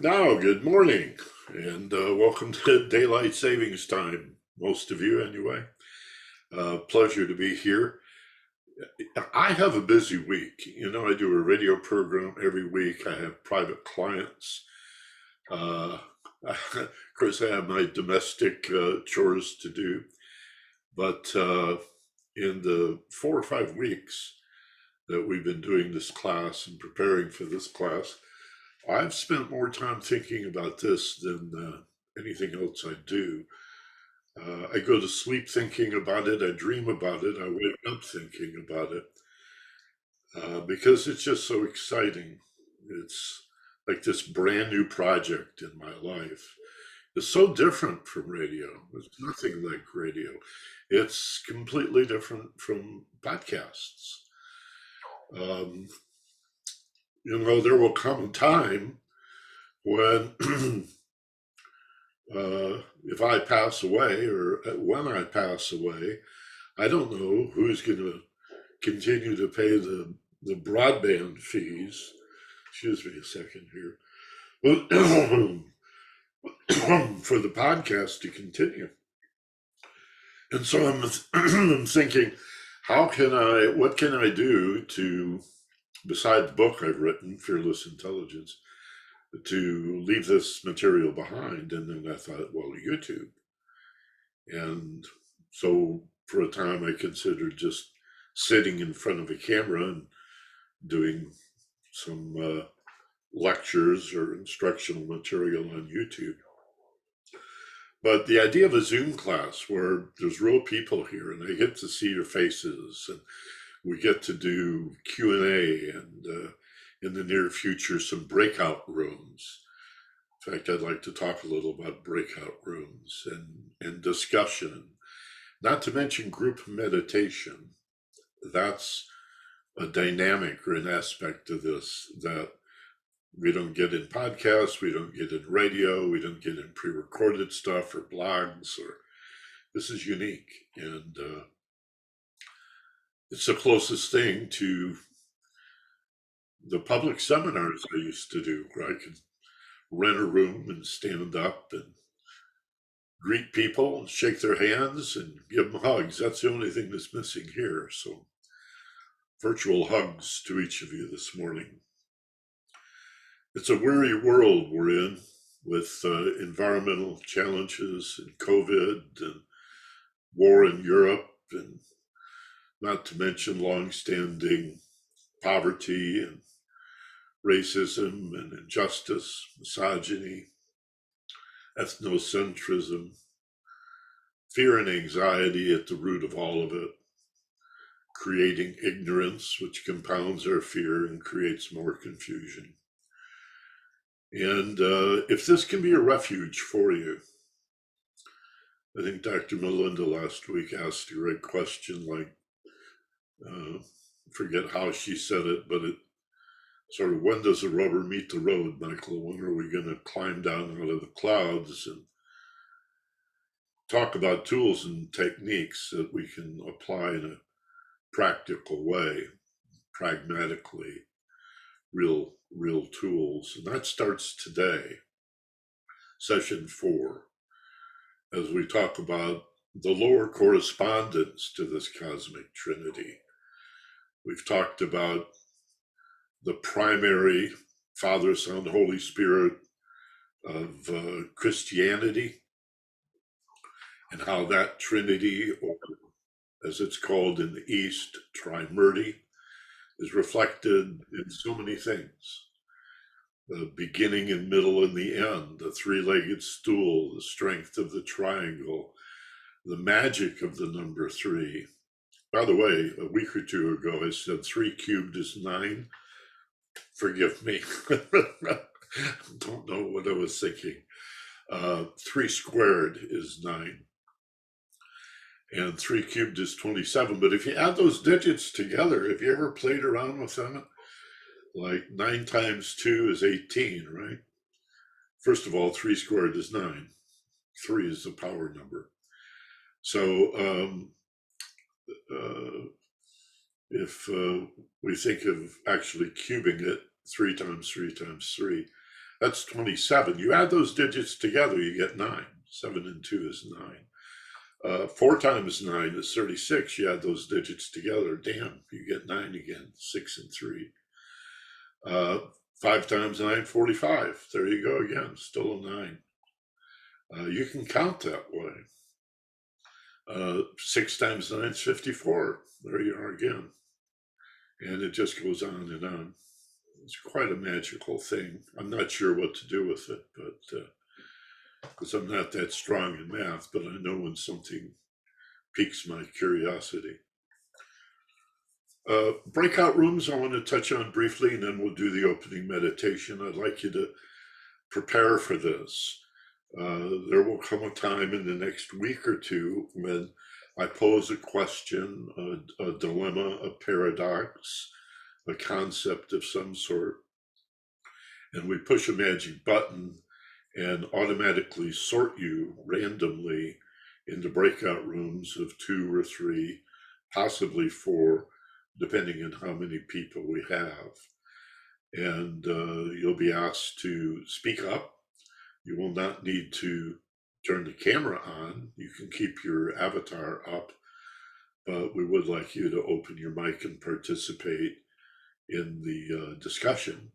Now, good morning, and welcome to Daylight Savings Time, most of you anyway. Pleasure to be here. I have a busy week. I do a radio program every week. I have private clients. Of course, I have my domestic chores to do. But in the 4 or 5 weeks that we've been doing this class and preparing for this class, I've spent more time thinking about this than anything else I do. I go to sleep thinking about it. I dream about it. I wake up thinking about it because it's just so exciting. It's like this brand new project in my life. It's so different from radio. It's nothing like radio. It's completely different from podcasts. Um, there will come a time when if I pass away or when I pass away, I don't know who's going to continue to pay the broadband fees. Excuse me a second here. For the podcast to continue. And so I'm thinking, what can I do to, beside the book I've written, Fearless Intelligence, to leave this material behind? And then I thought, well, YouTube. And so for a time I considered just sitting in front of a camera and doing some lectures or instructional material on YouTube. But the idea of a Zoom class where there's real people here and I get to see your faces and we get to do Q&A and in the near future, some breakout rooms. In fact, I'd like to talk a little about breakout rooms and discussion, not to mention group meditation. That's a dynamic or an aspect of this that we don't get in podcasts, we don't get in radio, we don't get in pre-recorded stuff or blogs. Or this is unique, and it's the closest thing to the public seminars I used to do, where I could rent a room and stand up and greet people and shake their hands and give them hugs. That's the only thing that's missing here. So virtual hugs to each of you this morning. It's a weary world we're in with environmental challenges and COVID and war in Europe, and not to mention long-standing poverty and racism and injustice, misogyny, ethnocentrism, fear and anxiety at the root of all of it, creating ignorance, which compounds our fear and creates more confusion. And if this can be a refuge for you, I think Dr. Melinda last week asked a great question, like, forget how she said it, but it sort of, when does the rubber meet the road, Michael? When are we going to climb down out of the clouds and talk about tools and techniques that we can apply in a practical way, pragmatically, real tools? And that starts today, session 4, as we talk about the lower correspondence to this cosmic trinity. We've talked about the primary Father, Son, Holy Spirit of Christianity, and how that trinity, or as it's called in the East, Trimurti, is reflected in so many things. The beginning and middle and the end, the three-legged stool, the strength of the triangle, the magic of the number 3. By the way, a week or two ago, I said 3 cubed is 9. Forgive me. Don't know what I was thinking. 3 squared is 9. And 3 cubed is 27. But if you add those digits together, have you ever played around with them? Like 9 times 2 is 18, right? First of all, 3 squared is 9. 3 is the power number. So if we think of actually cubing it, 3 times 3 times 3, That's 27. You add those digits together, you get 9. 7 and 2 is 9. 4 times 9 is 36. You add those digits together, damn, you get 9 again. 6 and 3. 5 times 9, 45. There you go again, still a 9. You can count that way. 6 times 9 is 54. There you are again. And it just goes on and on. It's quite a magical thing. I'm not sure what to do with it, but because I'm not that strong in math, but I know when something piques my curiosity. Breakout rooms I want to touch on briefly, and then we'll do the opening meditation. I'd like you to prepare for this. There will come a time in the next week or two when I pose a question, a dilemma, a paradox, a concept of some sort, and we push a magic button and automatically sort you randomly into breakout rooms of 2 or 3, possibly 4, depending on how many people we have. And you'll be asked to speak up. You will not need to turn the camera on. You can keep your avatar up, but we would like you to open your mic and participate in the discussion.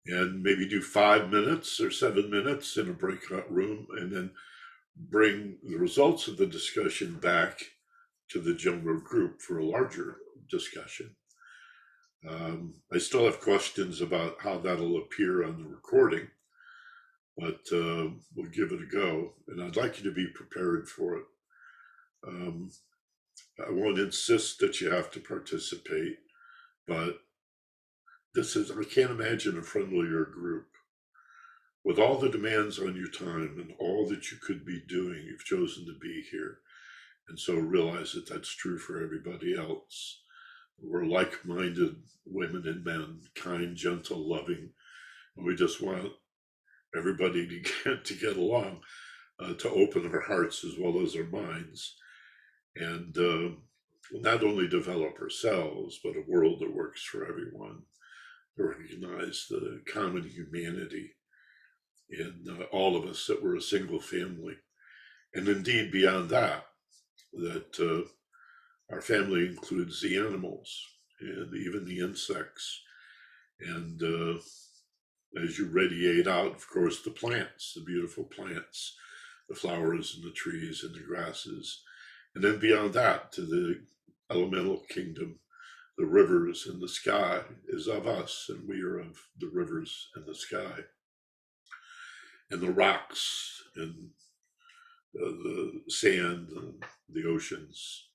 And maybe do 5 minutes or 7 minutes in a breakout room, and then bring the results of the discussion back to the general group for a larger discussion. I still have questions about how that'll appear on the recording, but we'll give it a go, and I'd like you to be prepared for it. I won't insist that you have to participate, but I can't imagine a friendlier group. With all the demands on your time and all that you could be doing, you've chosen to be here. And so realize that that's true for everybody else. We're like-minded women and men, kind, gentle, loving. And we just want everybody to get along, to open our hearts as well as our minds. And not only develop ourselves, but a world that works for everyone. Recognize the common humanity in all of us, that we're a single family. And indeed, beyond that, that our family includes the animals and even the insects. And as you radiate out, of course, the plants, the beautiful plants, the flowers and the trees and the grasses. And then beyond that, to the elemental kingdom, the rivers and the sky is of us, and we are of the rivers and the sky. And the rocks and the sand and the oceans,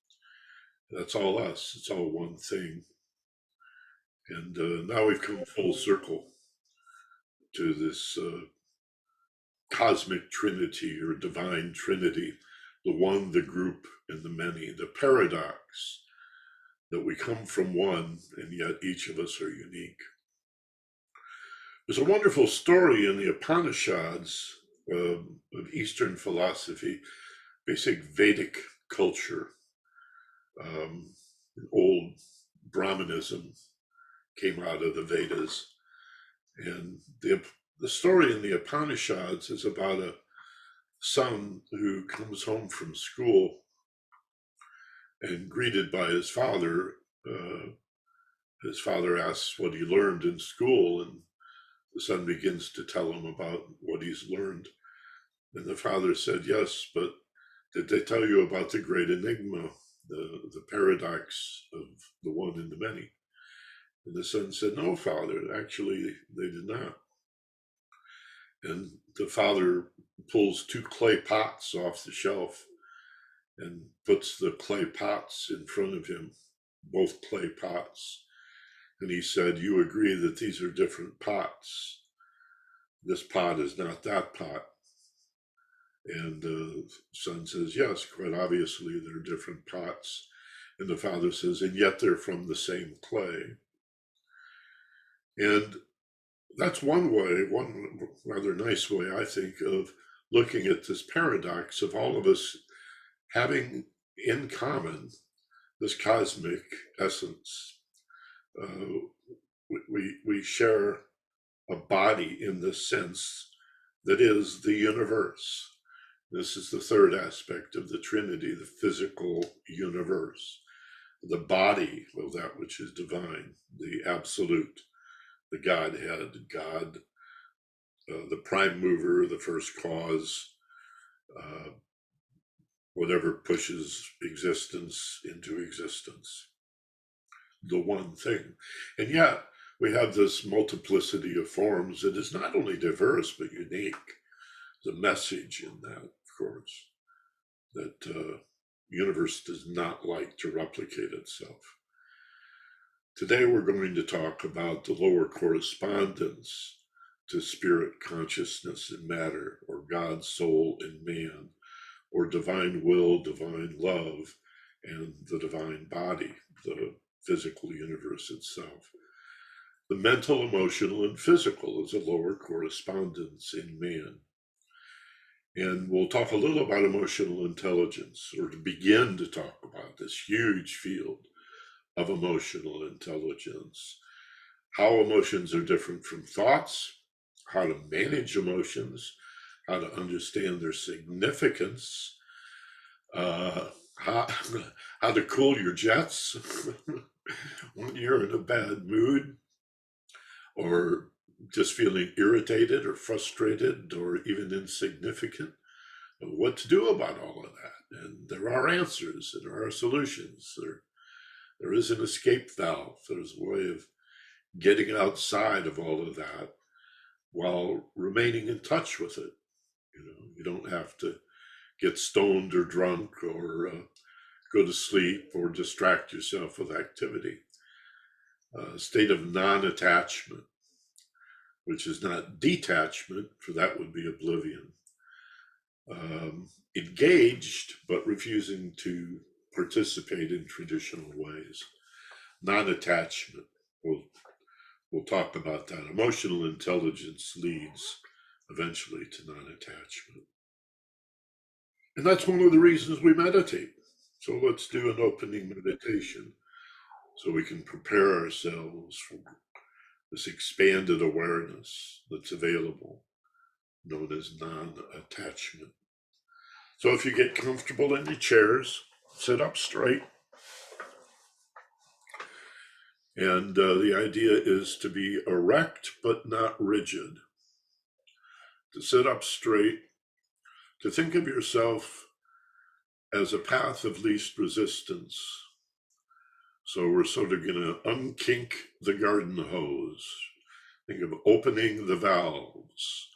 that's all us. It's all one thing. And now we've come full circle to this cosmic trinity or divine trinity, the one, the group, and the many, the paradox that we come from one, and yet each of us are unique. There's a wonderful story in the Upanishads of Eastern philosophy, basic Vedic culture. Old Brahmanism came out of the Vedas. And the story in the Upanishads is about a son who comes home from school and greeted by his father. His father asks what he learned in school, and the son begins to tell him about what he's learned. And the father said, yes, but did they tell you about the Great Enigma, the paradox of the one and the many? And the son said, no, father, actually, they did not. And the father pulls 2 clay pots off the shelf and puts the clay pots in front of him, both clay pots. And he said, you agree that these are different pots. This pot is not that pot. And the son says, yes, quite obviously they're different pots. And the father says, and yet they're from the same clay. And that's one way, one rather nice way, I think, of looking at this paradox of all of us having in common this cosmic essence. We share a body in the sense that is the universe. This is the third aspect of the Trinity, the physical universe. The body of that which is divine, the absolute, the Godhead, God, the prime mover, the first cause, whatever pushes existence into existence, the one thing. And yet, we have this multiplicity of forms that is not only diverse, but unique. The message in that, of course, that universe does not like to replicate itself. Today we're going to talk about the lower correspondence to spirit consciousness and matter, or God's soul and man, or divine will, divine love, and the divine body, the physical universe itself. The mental, emotional, and physical is a lower correspondence in man. And we'll talk a little about emotional intelligence, or to begin to talk about this huge field of emotional intelligence, how emotions are different from thoughts, how to manage emotions, how to understand their significance, how to cool your jets when you're in a bad mood, or just feeling irritated or frustrated or even insignificant, what to do about all of that. And there are answers, and there are solutions. There is an escape valve. There's a way of getting outside of all of that while remaining in touch with it. You don't have to get stoned or drunk or go to sleep or distract yourself with activity. A state of non-attachment, which is not detachment, for that would be oblivion. Engaged, but refusing to participate in traditional ways. Non-attachment, we'll talk about that. Emotional intelligence leads eventually to non-attachment. And that's one of the reasons we meditate. So let's do an opening meditation so we can prepare ourselves for this expanded awareness that's available, known as non-attachment. So if you get comfortable in your chairs, sit up straight. And the idea is to be erect but not rigid. To sit up straight, to think of yourself as a path of least resistance. So we're sort of going to unkink the garden hose. Think of opening the valves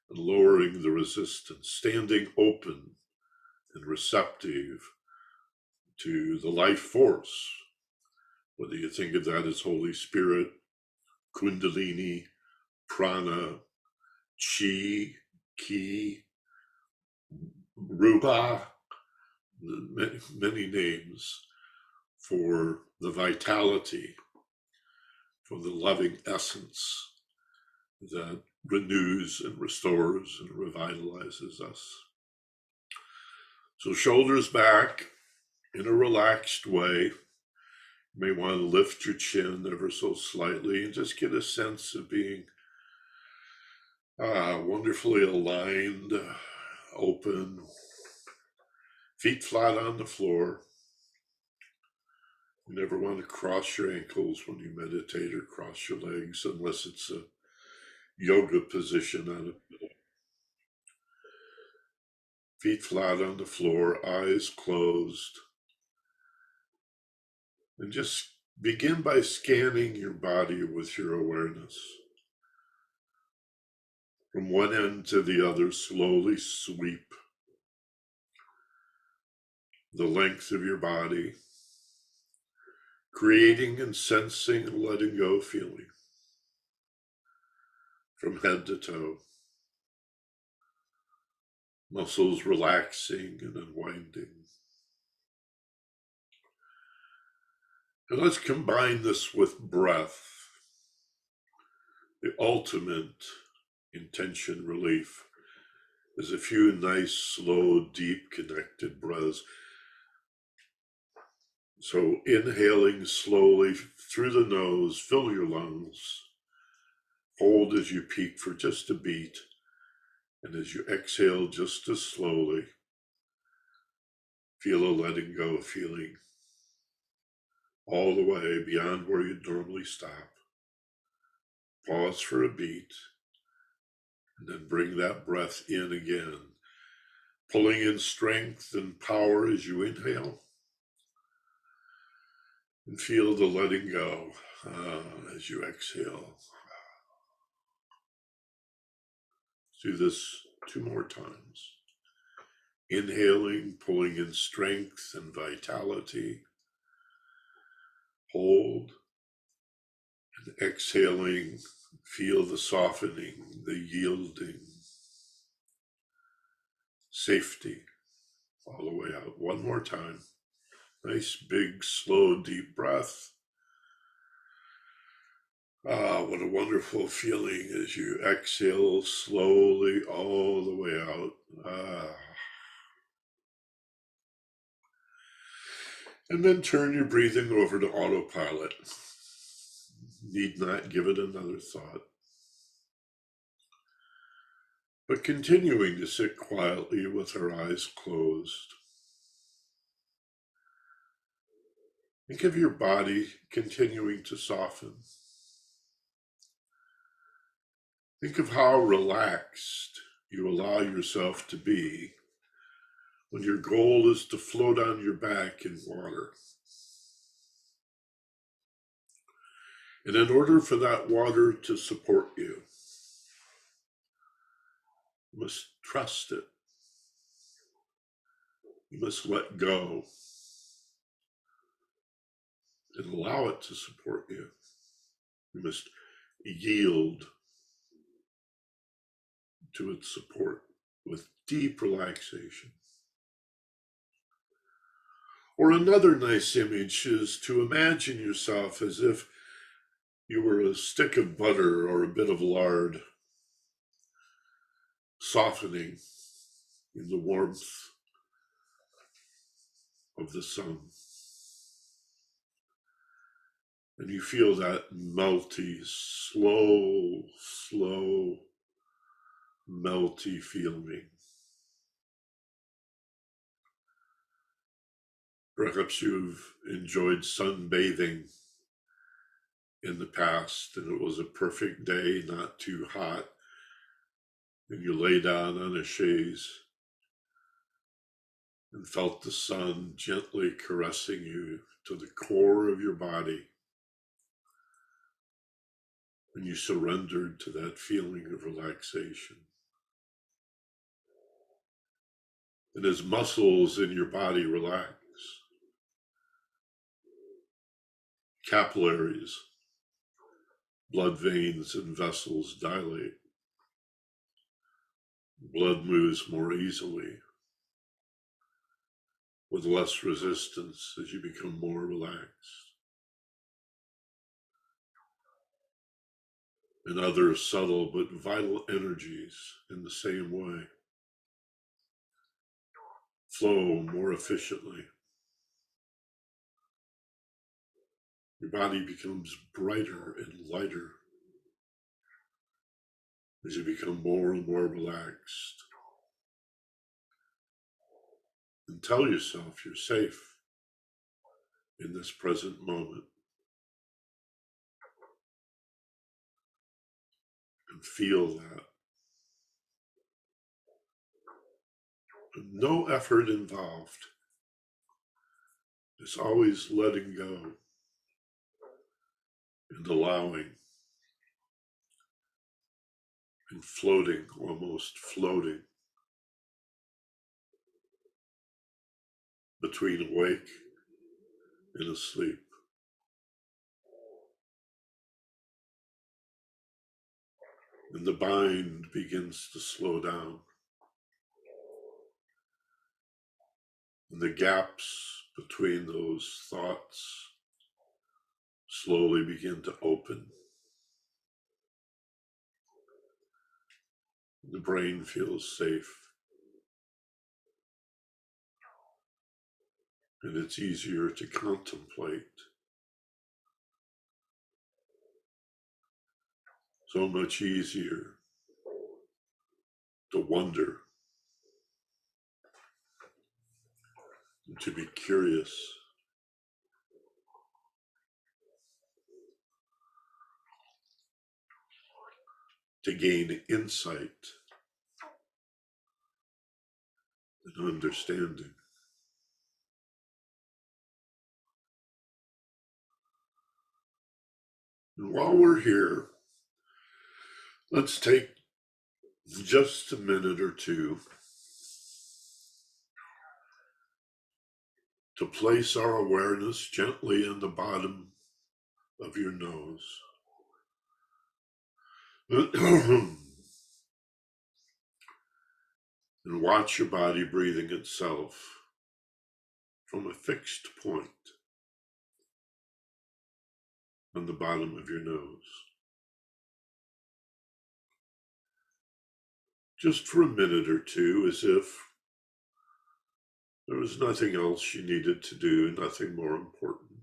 and lowering the resistance, standing open and receptive to the life force, whether you think of that as Holy Spirit, Kundalini, Prana, Chi, Ki, Rupa, many names for the vitality, for the loving essence that renews and restores and revitalizes us. So shoulders back in a relaxed way. You may want to lift your chin ever so slightly and just get a sense of being wonderfully aligned, open, feet flat on the floor. You never want to cross your ankles when you meditate or cross your legs unless it's a yoga position on a pillow. Feet flat on the floor, eyes closed. And just begin by scanning your body with your awareness. From one end to the other, slowly sweep the length of your body, creating and sensing and letting go feeling from head to toe. Muscles relaxing and unwinding. And let's combine this with breath, the ultimate intention relief. There's a few nice, slow, deep, connected breaths. So inhaling slowly through the nose, fill your lungs. Hold as you peak for just a beat, and as you exhale just as slowly, feel a letting go feeling all the way beyond where you'd normally stop. Pause for a beat, and then bring that breath in again, pulling in strength and power as you inhale, and feel the letting go as you exhale. Do this 2 more times. Inhaling, pulling in strength and vitality. Hold. And exhaling, feel the softening, the yielding, safety all the way out. 1 more time. Nice, big, slow, deep breath. What a wonderful feeling as you exhale slowly all the way out. And then turn your breathing over to autopilot. Need not give it another thought. But continuing to sit quietly with our eyes closed. Think of your body continuing to soften. Think of how relaxed you allow yourself to be when your goal is to float on your back in water. And in order for that water to support you, you must trust it. You must let go and allow it to support you. You must yield to its support with deep relaxation. Or another nice image is to imagine yourself as if you were a stick of butter or a bit of lard, softening in the warmth of the sun. And you feel that melty, slow, melty feeling. Perhaps you've enjoyed sunbathing in the past and it was a perfect day, not too hot, and you lay down on a chaise and felt the sun gently caressing you to the core of your body. And you surrendered to that feeling of relaxation. And as muscles in your body relax, capillaries, blood veins and vessels dilate. Blood moves more easily, with less resistance as you become more relaxed. And other subtle but vital energies in the same way flow more efficiently. Your body becomes brighter and lighter as you become more and more relaxed. And tell yourself you're safe in this present moment. And feel that. No effort involved. It's always letting go and allowing and floating, almost floating between awake and asleep. And the mind begins to slow down. And the gaps between those thoughts slowly begin to open. The brain feels safe. And it's easier to contemplate. So much easier to wonder and to be curious. To gain insight and understanding. And while we're here, let's take just a minute or two to place our awareness gently on the bottom of your nose. And watch your body breathing itself from a fixed point on the bottom of your nose. Just for a minute or two, as if there was nothing else you needed to do, nothing more important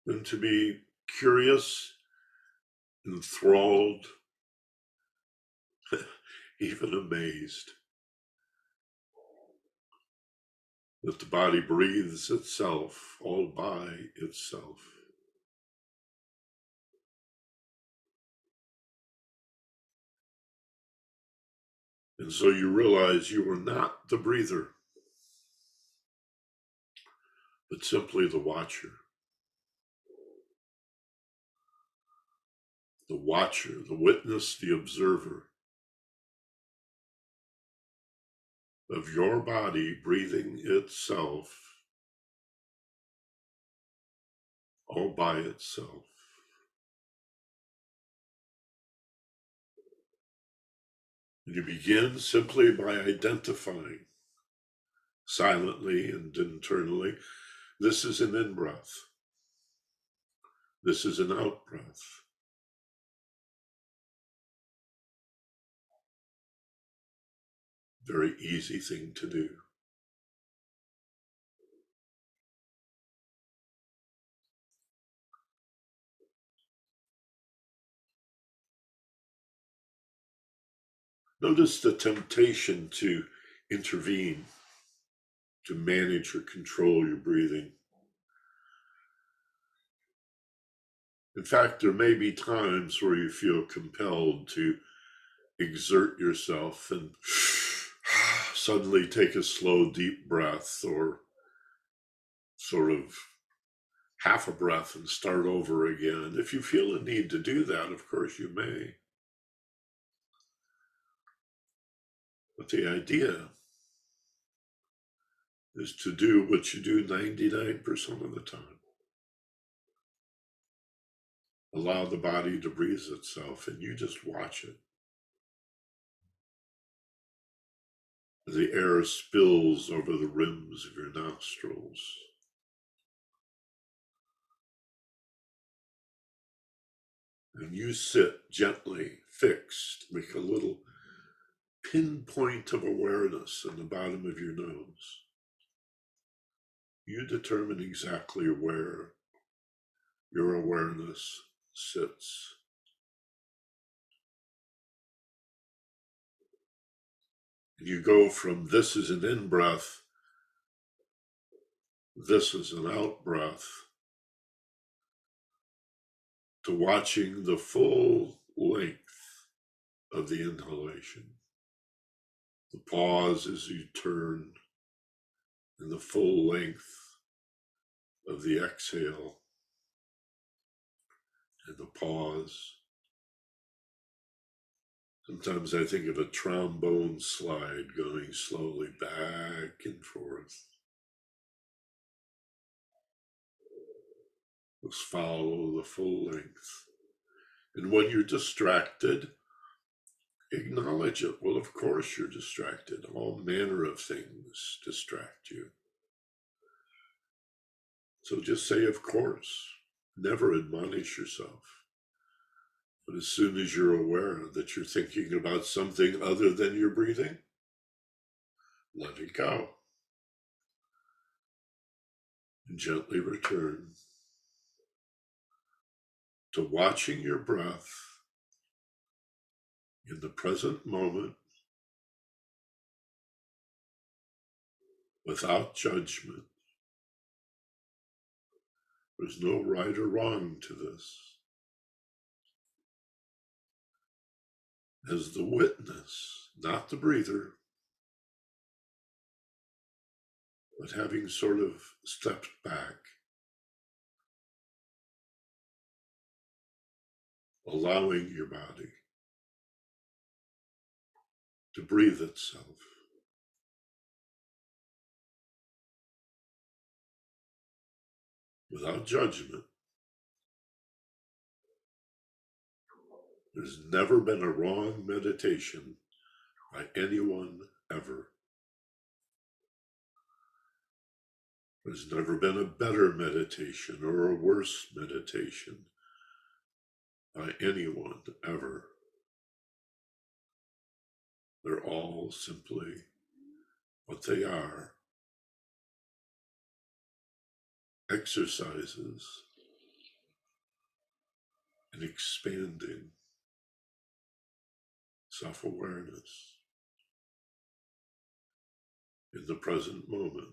than to be curious, enthralled, even amazed that the body breathes itself all by itself. And so you realize you are not the breather, but simply the watcher. The watcher, the witness, the observer of your body breathing itself all by itself. And you begin simply by identifying silently and internally, this is an in-breath. This is an out-breath. Very easy thing to do. Notice the temptation to intervene, to manage or control your breathing. In fact, there may be times where you feel compelled to exert yourself and suddenly take a slow, deep breath, or sort of half a breath and start over again. If you feel a need to do that, of course you may. But the idea is to do what you do 99% of the time. Allow the body to breathe itself, and you just watch it. The air spills over the rims of your nostrils. And you sit gently, fixed, like a little pinpoint of awareness in the bottom of your nose. You determine exactly where your awareness sits. You go from this is an in-breath, this is an out-breath, to watching the full length of the inhalation. The pause as you turn, and the full length of the exhale, and the pause. Sometimes I think of a trombone slide going slowly back and forth. Just follow the full length. And when you're distracted, acknowledge it. Well, of course you're distracted. All manner of things distract you. So just say, of course. Never admonish yourself. But as soon as you're aware that you're thinking about something other than your breathing, let it go. And gently return. to watching your breath in the present moment without judgment. There's no right or wrong to this. As the witness, not the breather, but having sort of stepped back, allowing your body to breathe itself. Without judgment. There's never been a wrong meditation by anyone ever. There's never been a better meditation or a worse meditation by anyone ever. They're all simply what they are. Exercises in expanding self-awareness in the present moment.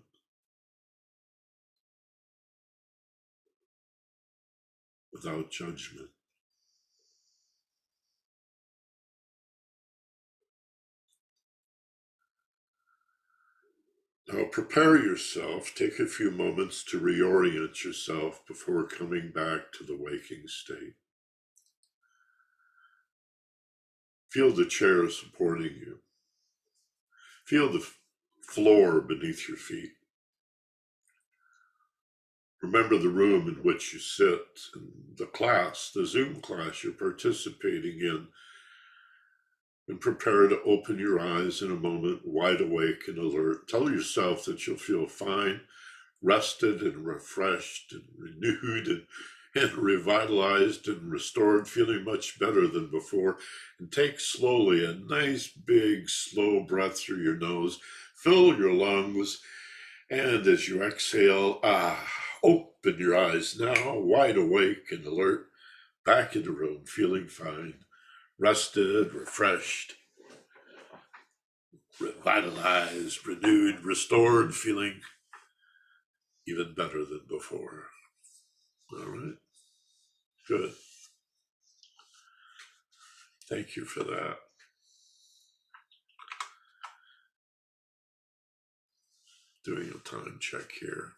Without judgment. Now prepare yourself, take a few moments to reorient yourself before coming back to the waking state. Feel the chair supporting you. Feel the floor beneath your feet. Remember the room in which you sit and the class, the Zoom class you're participating in, and prepare to open your eyes in a moment, wide awake and alert. Tell yourself that you'll feel fine, rested and refreshed and renewed and revitalized and restored, feeling much better than before. And take slowly a nice, big, slow breath through your nose. Fill your lungs. And as you exhale, open your eyes now, wide awake and alert, back in the room, feeling fine, rested, refreshed, revitalized, renewed, restored, feeling even better than before. All right, good. Thank you for that. Doing a time check here.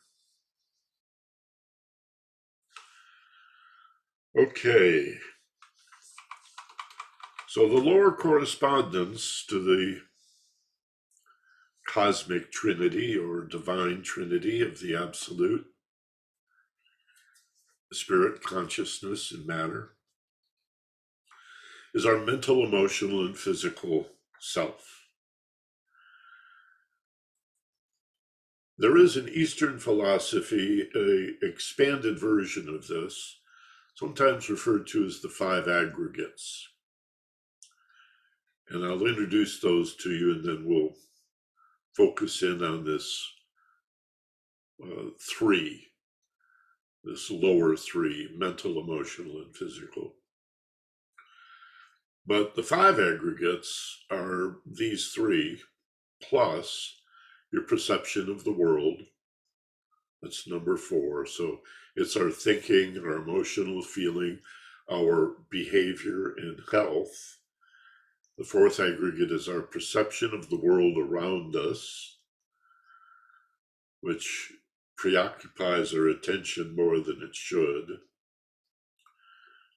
Okay. So the lower correspondence to the cosmic trinity or divine trinity of the absolute, spirit, consciousness, and matter, is our mental, emotional, and physical self. There is in Eastern philosophy an expanded version of this, sometimes referred to as the 5 aggregates. And I'll introduce those to you, and then we'll focus in on this 3, this lower 3, mental, emotional, and physical. But the 5 aggregates are these 3, plus your perception of the world. That's number 4. So it's our thinking, our emotional feeling, our behavior, and health. The 4th aggregate is our perception of the world around us, which preoccupies our attention more than it should.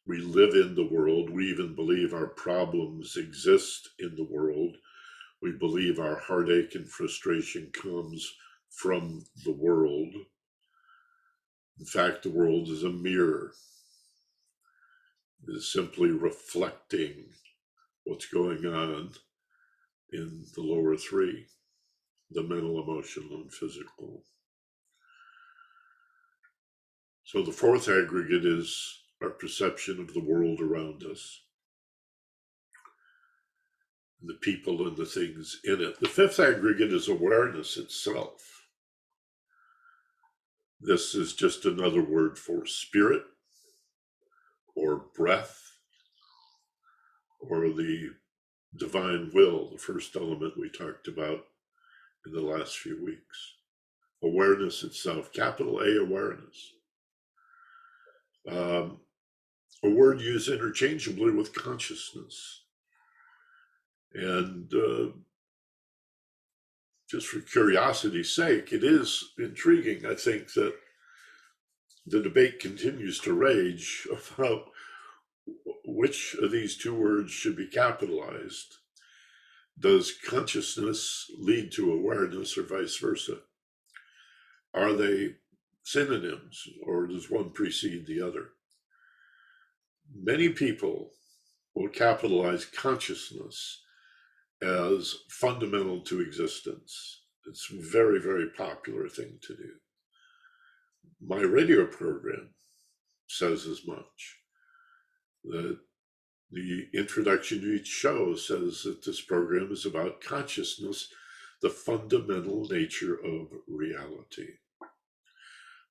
We live in the world. We even believe our problems exist in the world. We believe our heartache and frustration comes from the world. In fact, the world is a mirror. It is simply reflecting what's going on in the lower 3, the mental, emotional, and physical. So the 4th aggregate is our perception of the world around us, the people and the things in it. The 5th aggregate is awareness itself. This is just another word for spirit, or breath, or the divine will, the first element we talked about in the last few weeks. Awareness itself, capital A, awareness. A word used interchangeably with consciousness. And just for curiosity's sake, it is intriguing, I think, that the debate continues to rage about which of these two words should be capitalized. Does consciousness lead to awareness or vice versa? Are they synonyms, or does one precede the other? Many people will capitalize consciousness as fundamental to existence. It's a very, very popular thing to do. My radio program says as much. The introduction to each show says that this program is about consciousness, the fundamental nature of reality.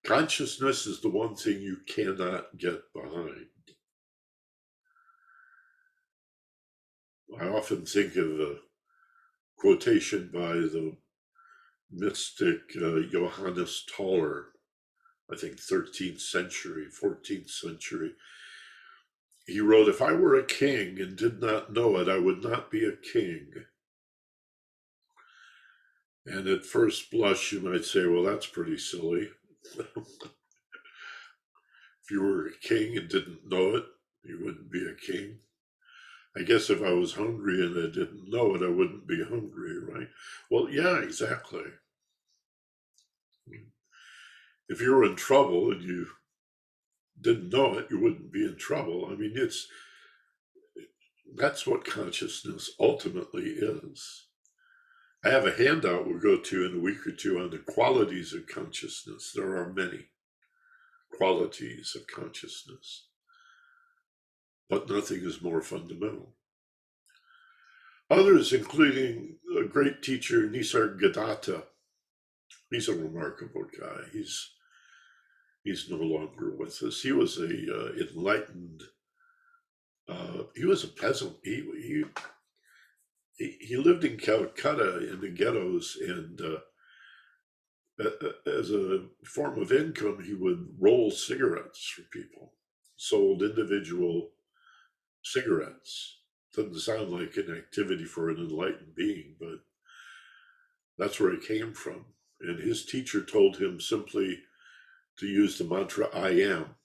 Consciousness is the one thing you cannot get behind. I often think of a quotation by the mystic Johannes Tauler, I think 13th century, 14th century. He wrote, "If I were a king and did not know it, I would not be a king." And at first blush, you might say, well, that's pretty silly. If you were a king and didn't know it, you wouldn't be a king. I guess if I was hungry and I didn't know it, I wouldn't be hungry, right? Well, yeah, exactly. If you were in trouble and you didn't know it, you wouldn't be in trouble. I mean, that's what consciousness ultimately is. I have a handout we'll go to in a week or two on the qualities of consciousness. There are many qualities of consciousness, but nothing is more fundamental. Others, including a great teacher, Nisargadatta, he's a remarkable guy. He's no longer with us. He was a enlightened. He was a peasant. He lived in Calcutta in the ghettos, and as a form of income, he would roll cigarettes for people. Sold individual cigarettes. Doesn't sound like an activity for an enlightened being, but that's where it came from. And his teacher told him simply to use the mantra, I am,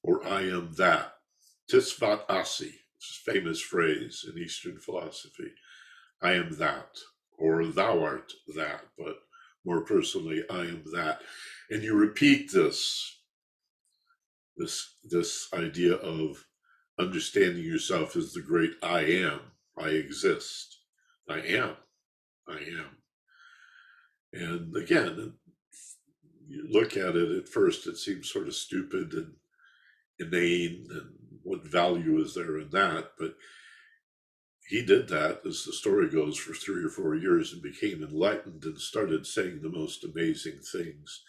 or I am that. Tisvat asi, it's a famous phrase in Eastern philosophy. I am that, or thou art that, but more personally, I am that. And you repeat this idea of understanding yourself as the great I am. I exist. I am. And again, you look at it at first, it seems sort of stupid and inane, and what value is there in that? But he did that, as the story goes, for 3 or 4 years and became enlightened and started saying the most amazing things.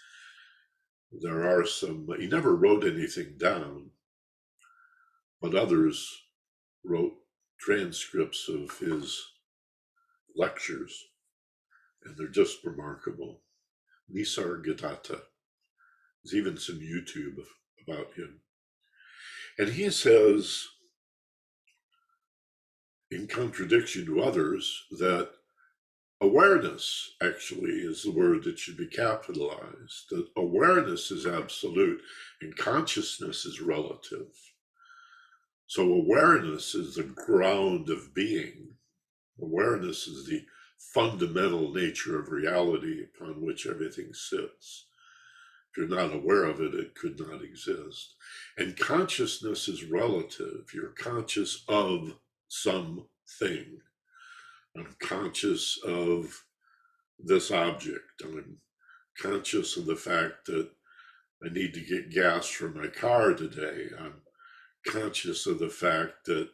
There are some, he never wrote anything down, but others wrote transcripts of his lectures, and they're just remarkable. Nisargadatta. There's even some YouTube about him. And he says, in contradiction to others, that awareness actually is the word that should be capitalized. That awareness is absolute and consciousness is relative. So awareness is the ground of being. Awareness is the fundamental nature of reality upon which everything sits. If you're not aware of it, it could not exist. And consciousness is relative. You're conscious of something. I'm conscious of this object. I'm conscious of the fact that I need to get gas for my car today. I'm conscious of the fact that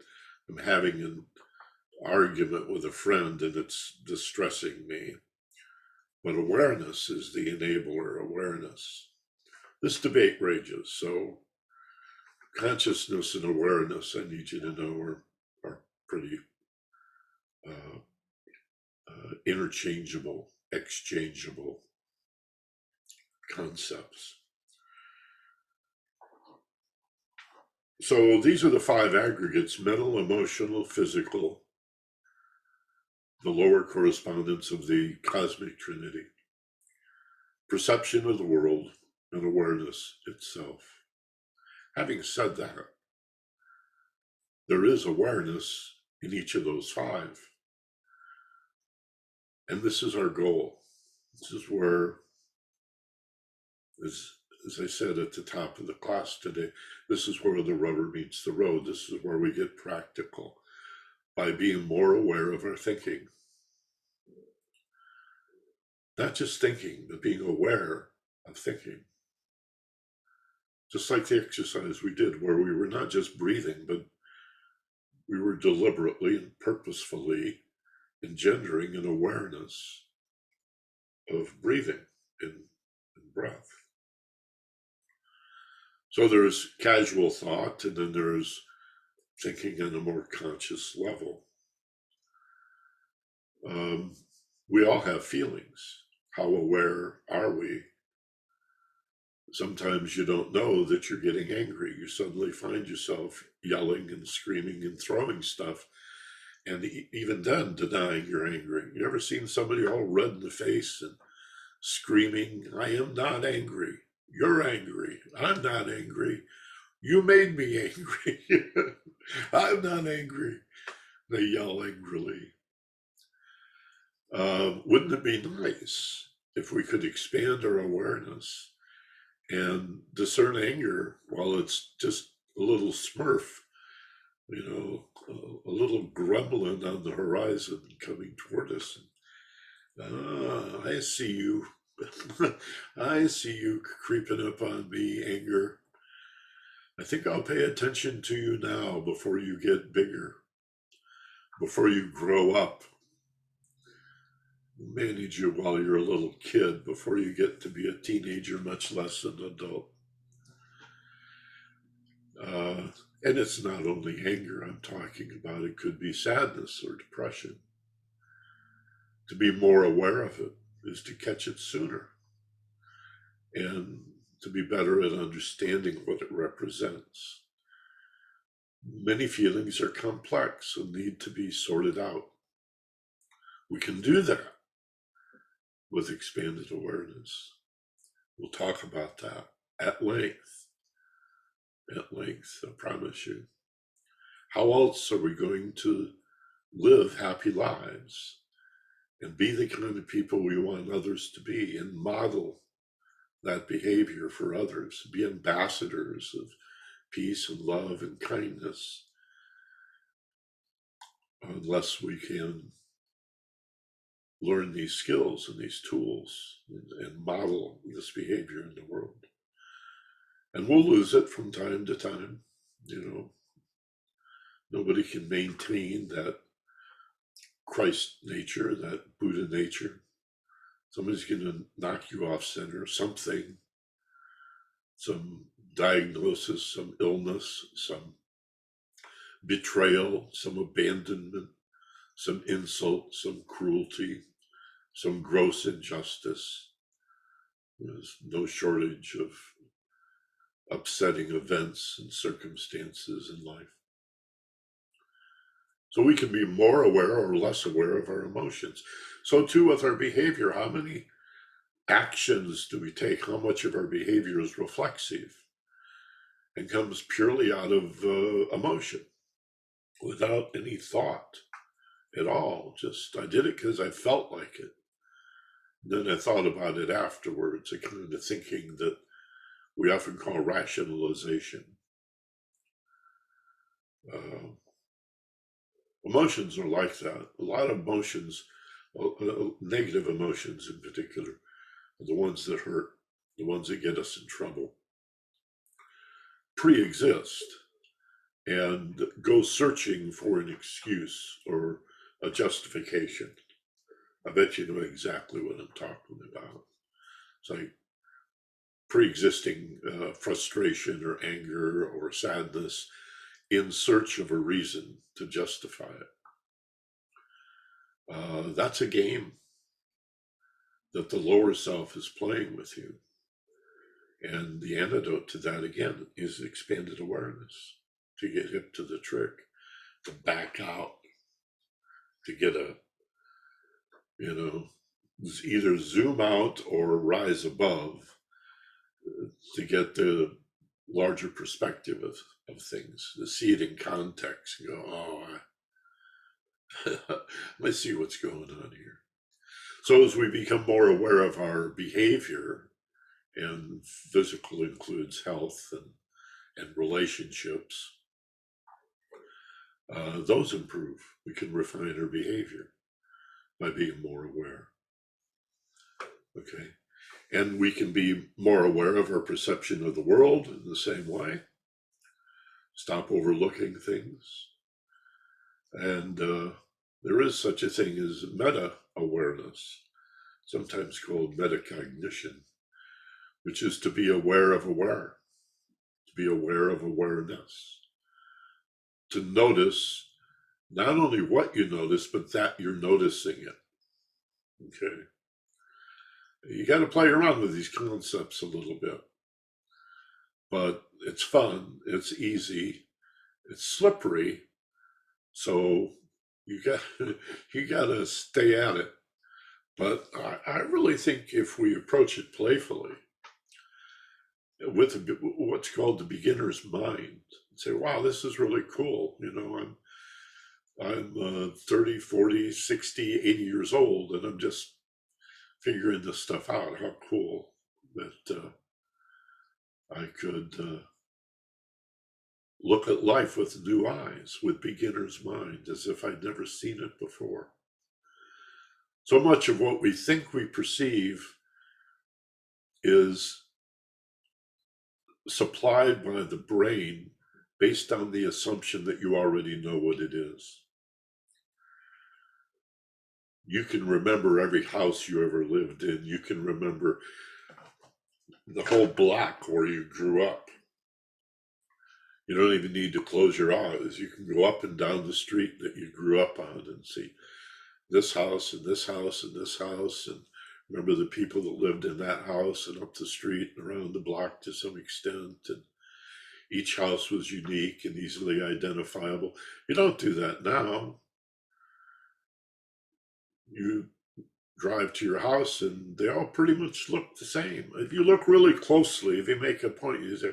I'm having an argument with a friend and it's distressing me. But awareness is the enabler, awareness. this debate rages. So consciousness and awareness, I need you to know, are pretty interchangeable, exchangeable concepts. So these are the 5 aggregates: mental, emotional, physical, the lower correspondence of the cosmic Trinity, perception of the world, and awareness itself. Having said that, there is awareness in each of those 5. And this is our goal. This is where, as I said at the top of the class today, this is where the rubber meets the road. This is where we get practical, by being more aware of our thinking. Not just thinking, but being aware of thinking. Just like the exercise we did, where we were not just breathing, but we were deliberately and purposefully engendering an awareness of breathing and breath. So there's casual thought, and then there's thinking on a more conscious level. We all have feelings. How aware are we? Sometimes you don't know that you're getting angry. You suddenly find yourself yelling and screaming and throwing stuff, and even then denying you're angry. You ever seen somebody all red in the face and screaming, "I am not angry. You're angry. I'm not angry. You made me angry. I'm not angry." They yell angrily. Wouldn't it be nice if we could expand our awareness and discern anger while it's just a little smurf, a little gremlin on the horizon coming toward us? I see you. I see you creeping up on me, anger. I think I'll pay attention to you now before you get bigger, before you grow up. Manage you while you're a little kid before you get to be a teenager, much less an adult. And it's not only anger I'm talking about. It could be sadness or depression. To be more aware of it is to catch it sooner, and to be better at understanding what it represents. Many feelings are complex and need to be sorted out. We can do that with expanded awareness. We'll talk about that at length. At length, I promise you. How else are we going to live happy lives and be the kind of people we want others to be, and model that behavior for others, be ambassadors of peace and love and kindness, unless we can learn these skills and these tools and model this behavior in the world? And we'll lose it from time to time. Nobody can maintain that Christ nature, that Buddha nature. Somebody's going to knock you off center, something, some diagnosis, some illness, some betrayal, some abandonment, some insult, some cruelty, some gross injustice. There's no shortage of upsetting events and circumstances in life. So we can be more aware or less aware of our emotions. So too with our behavior. How many actions do we take? How much of our behavior is reflexive and comes purely out of emotion, without any thought at all? Just, I did it because I felt like it. Then I thought about it afterwards, a kind of thinking that we often call rationalization. Emotions are like that. A lot of emotions, negative emotions in particular, are the ones that hurt, the ones that get us in trouble, pre-exist and go searching for an excuse or a justification. I bet you know exactly what I'm talking about. It's like pre-existing frustration or anger or sadness in search of a reason to justify it. That's a game that the lower self is playing with you. And the antidote to that, again, is expanded awareness, to get hip to the trick, to back out, to get either zoom out or rise above, to get the larger perspective of things, to see it in context and go, let's see what's going on here. So as we become more aware of our behavior, and physical includes health and relationships, those improve. We can refine our behavior by being more aware. Okay. And we can be more aware of our perception of the world in the same way. Stop overlooking things. And there is such a thing as meta-awareness, sometimes called metacognition, which is to be aware of aware, to be aware of awareness, to notice not only what you notice, but that you're noticing it. Okay. You got to play around with these concepts a little bit, but it's fun, it's easy, it's slippery, so you got to stay at it. But I really think if we approach it playfully, with what's called the beginner's mind, say, wow, this is really cool. I'm 30, 40, 60, 80 years old, and I'm just figuring this stuff out. How cool that I could look at life with new eyes, with beginner's mind, as if I'd never seen it before. So much of what we think we perceive is supplied by the brain based on the assumption that you already know what it is. You can remember every house you ever lived in. You can remember the whole block where you grew up. You don't even need to close your eyes. You can go up and down the street that you grew up on and see this house and this house and this house, and remember the people that lived in that house and up the street and around the block to some extent. And each house was unique and easily identifiable. You don't do that now. You drive to your house and they all pretty much look the same. If you look really closely, if you make a point, you say,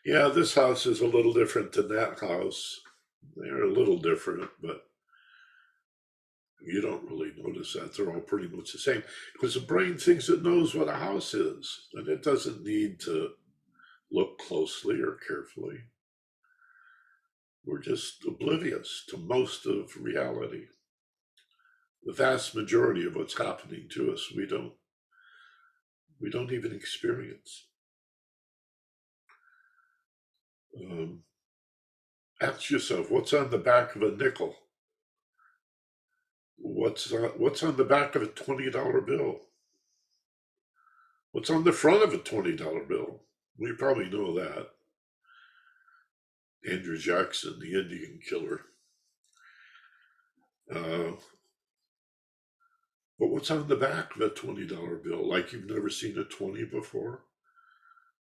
yeah, this house is a little different than that house. They're a little different, but you don't really notice that. They're all pretty much the same because the brain thinks it knows what a house is, and it doesn't need to look closely or carefully. We're just oblivious to most of reality. The vast majority of what's happening to us, we don't even experience. Ask yourself, what's on the back of a nickel? What's on the back of a $20 bill? What's on the front of a $20 bill? We probably know that. Andrew Jackson, the Indian killer. But what's on the back of a $20 bill? Like you've never seen a 20 before?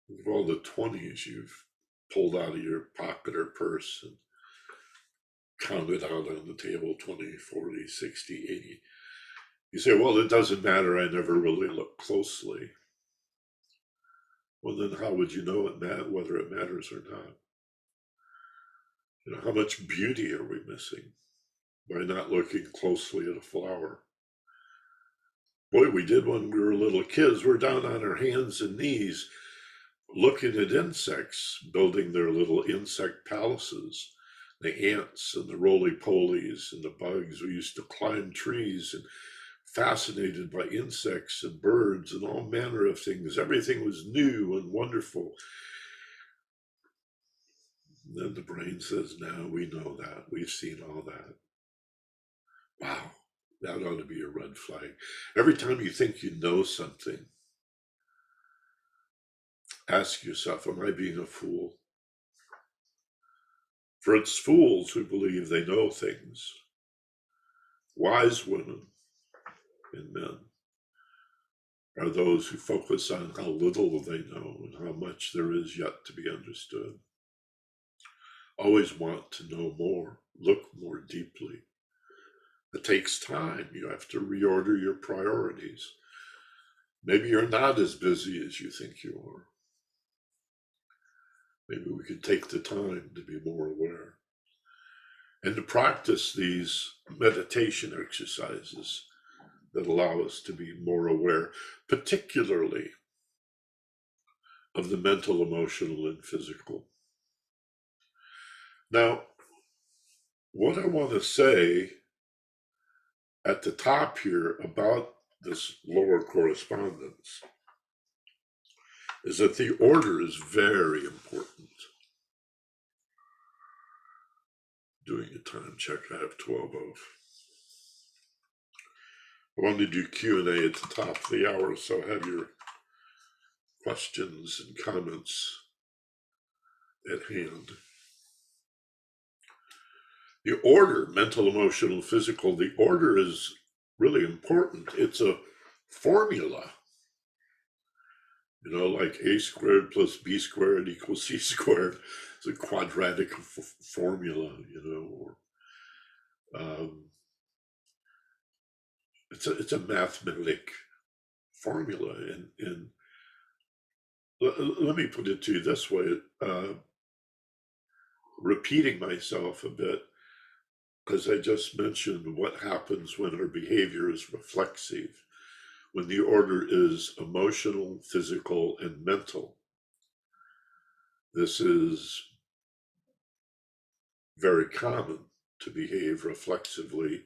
Of all the 20s you've pulled out of your pocket or purse and counted out on the table, 20, 40, 60, 80. You say, well, it doesn't matter. I never really looked closely. Well, then how would you know whether it matters or not? How much beauty are we missing by not looking closely at a flower? Boy, we did when we were little kids. We're down on our hands and knees looking at insects, building their little insect palaces, the ants and the roly-polies and the bugs. We used to climb trees and fascinated by insects and birds and all manner of things. Everything was new and wonderful. And then the brain says, now we know that. We've seen all that. Wow, that ought to be a red flag. Every time you think you know something, Ask yourself, am I being a fool? For it's fools who believe they know things. Wise women and men are those who focus on how little they know and how much there is yet to be understood. Always want to know more, look more deeply. It takes time. You have to reorder your priorities. Maybe you're not as busy as you think you are. Maybe we could take the time to be more aware and to practice these meditation exercises that allow us to be more aware, particularly of the mental, emotional, and physical. Now, what I want to say at the top here about this lower correspondence is that the order is very important. Doing a time check, I have 12 of. I want to do Q&A at the top of the hour, so have your questions and comments at hand. The order, mental, emotional, physical, the order is really important. It's a formula. You know, like a squared plus b squared equals c squared. It's a quadratic formula, you know, or it's a mathematic formula. And let me put it to you this way, repeating myself a bit, because I just mentioned what happens when our behavior is reflexive, when the order is emotional, physical, and mental. This is very common to behave reflexively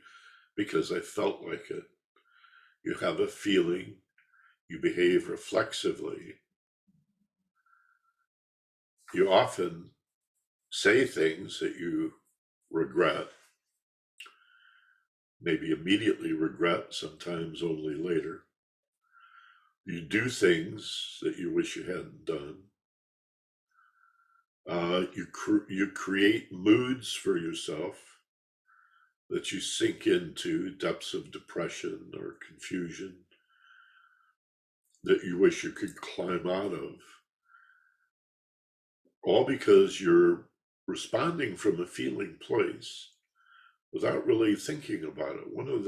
because I felt like it. You have a feeling, you behave reflexively. You often say things that you regret, maybe immediately regret, sometimes only later. You do things that you wish you hadn't done. You create moods for yourself that you sink into, depths of depression or confusion that you wish you could climb out of, all because you're responding from a feeling place without really thinking about it. One of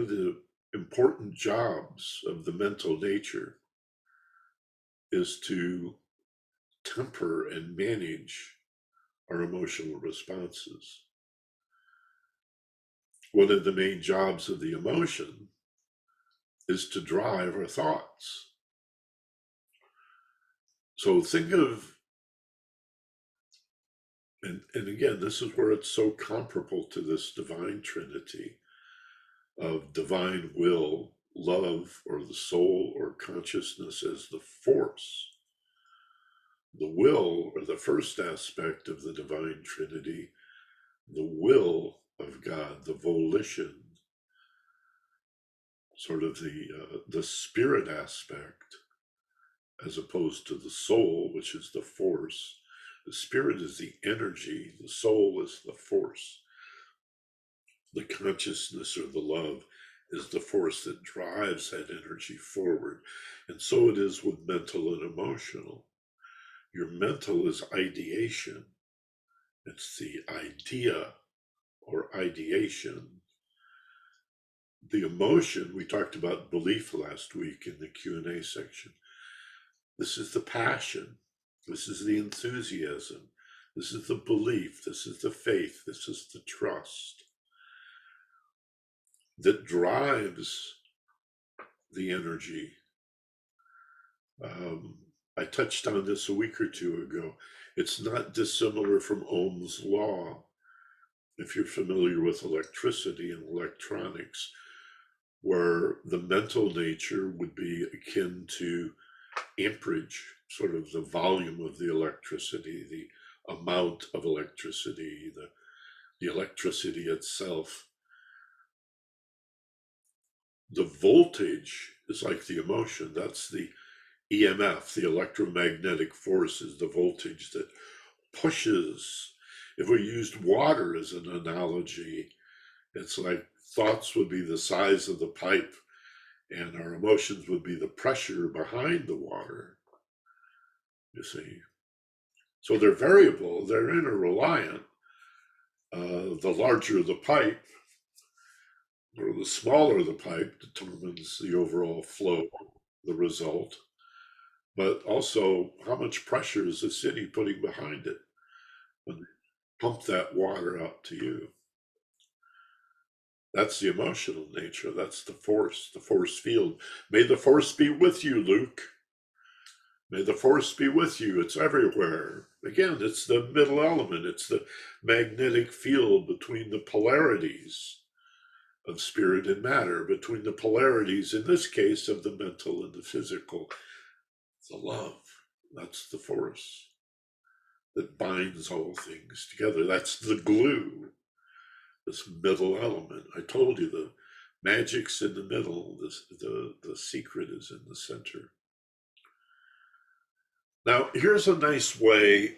the important jobs of the mental nature is to temper and manage our emotional responses. One of the main jobs of the emotion is to drive our thoughts. So think of, and again, this is where it's so comparable to this divine trinity of divine will, love, or the soul or consciousness as the force. The will, or the first aspect of the divine trinity, the will of God, the volition, sort of the spirit aspect, as opposed to the soul, which is the force. The spirit is the energy, the soul is the force. The consciousness or the love is the force that drives that energy forward. And so it is with mental and emotional. Your mental is ideation. It's the idea or ideation. The emotion, we talked about belief last week in the Q&A section. This is the passion. This is the enthusiasm. This is the belief. This is the faith. This is the trust that drives the energy. I touched on this a week or two ago. It's not dissimilar from Ohm's law. If you're familiar with electricity and electronics, where the mental nature would be akin to amperage, sort of the volume of the electricity, the amount of electricity, the electricity itself. The voltage is like the emotion. That's the EMF, the electromagnetic force, is the voltage that pushes. If we used water as an analogy, it's like thoughts would be the size of the pipe and our emotions would be the pressure behind the water, you see. So they're variable, they're interreliant. The larger the pipe, or the smaller the pipe, determines the overall flow, the result, but also how much pressure is the city putting behind it when they pump that water out to you. That's the emotional nature. That's the force field. May the force be with you, Luke. May the force be with you. It's everywhere. Again, it's the middle element. It's the magnetic field between the polarities of spirit and matter, between the polarities, in this case, of the mental and the physical. The love, that's the force that binds all things together. That's the glue, this middle element. I told you the magic's in the middle, the secret is in the center. Now, here's a nice way.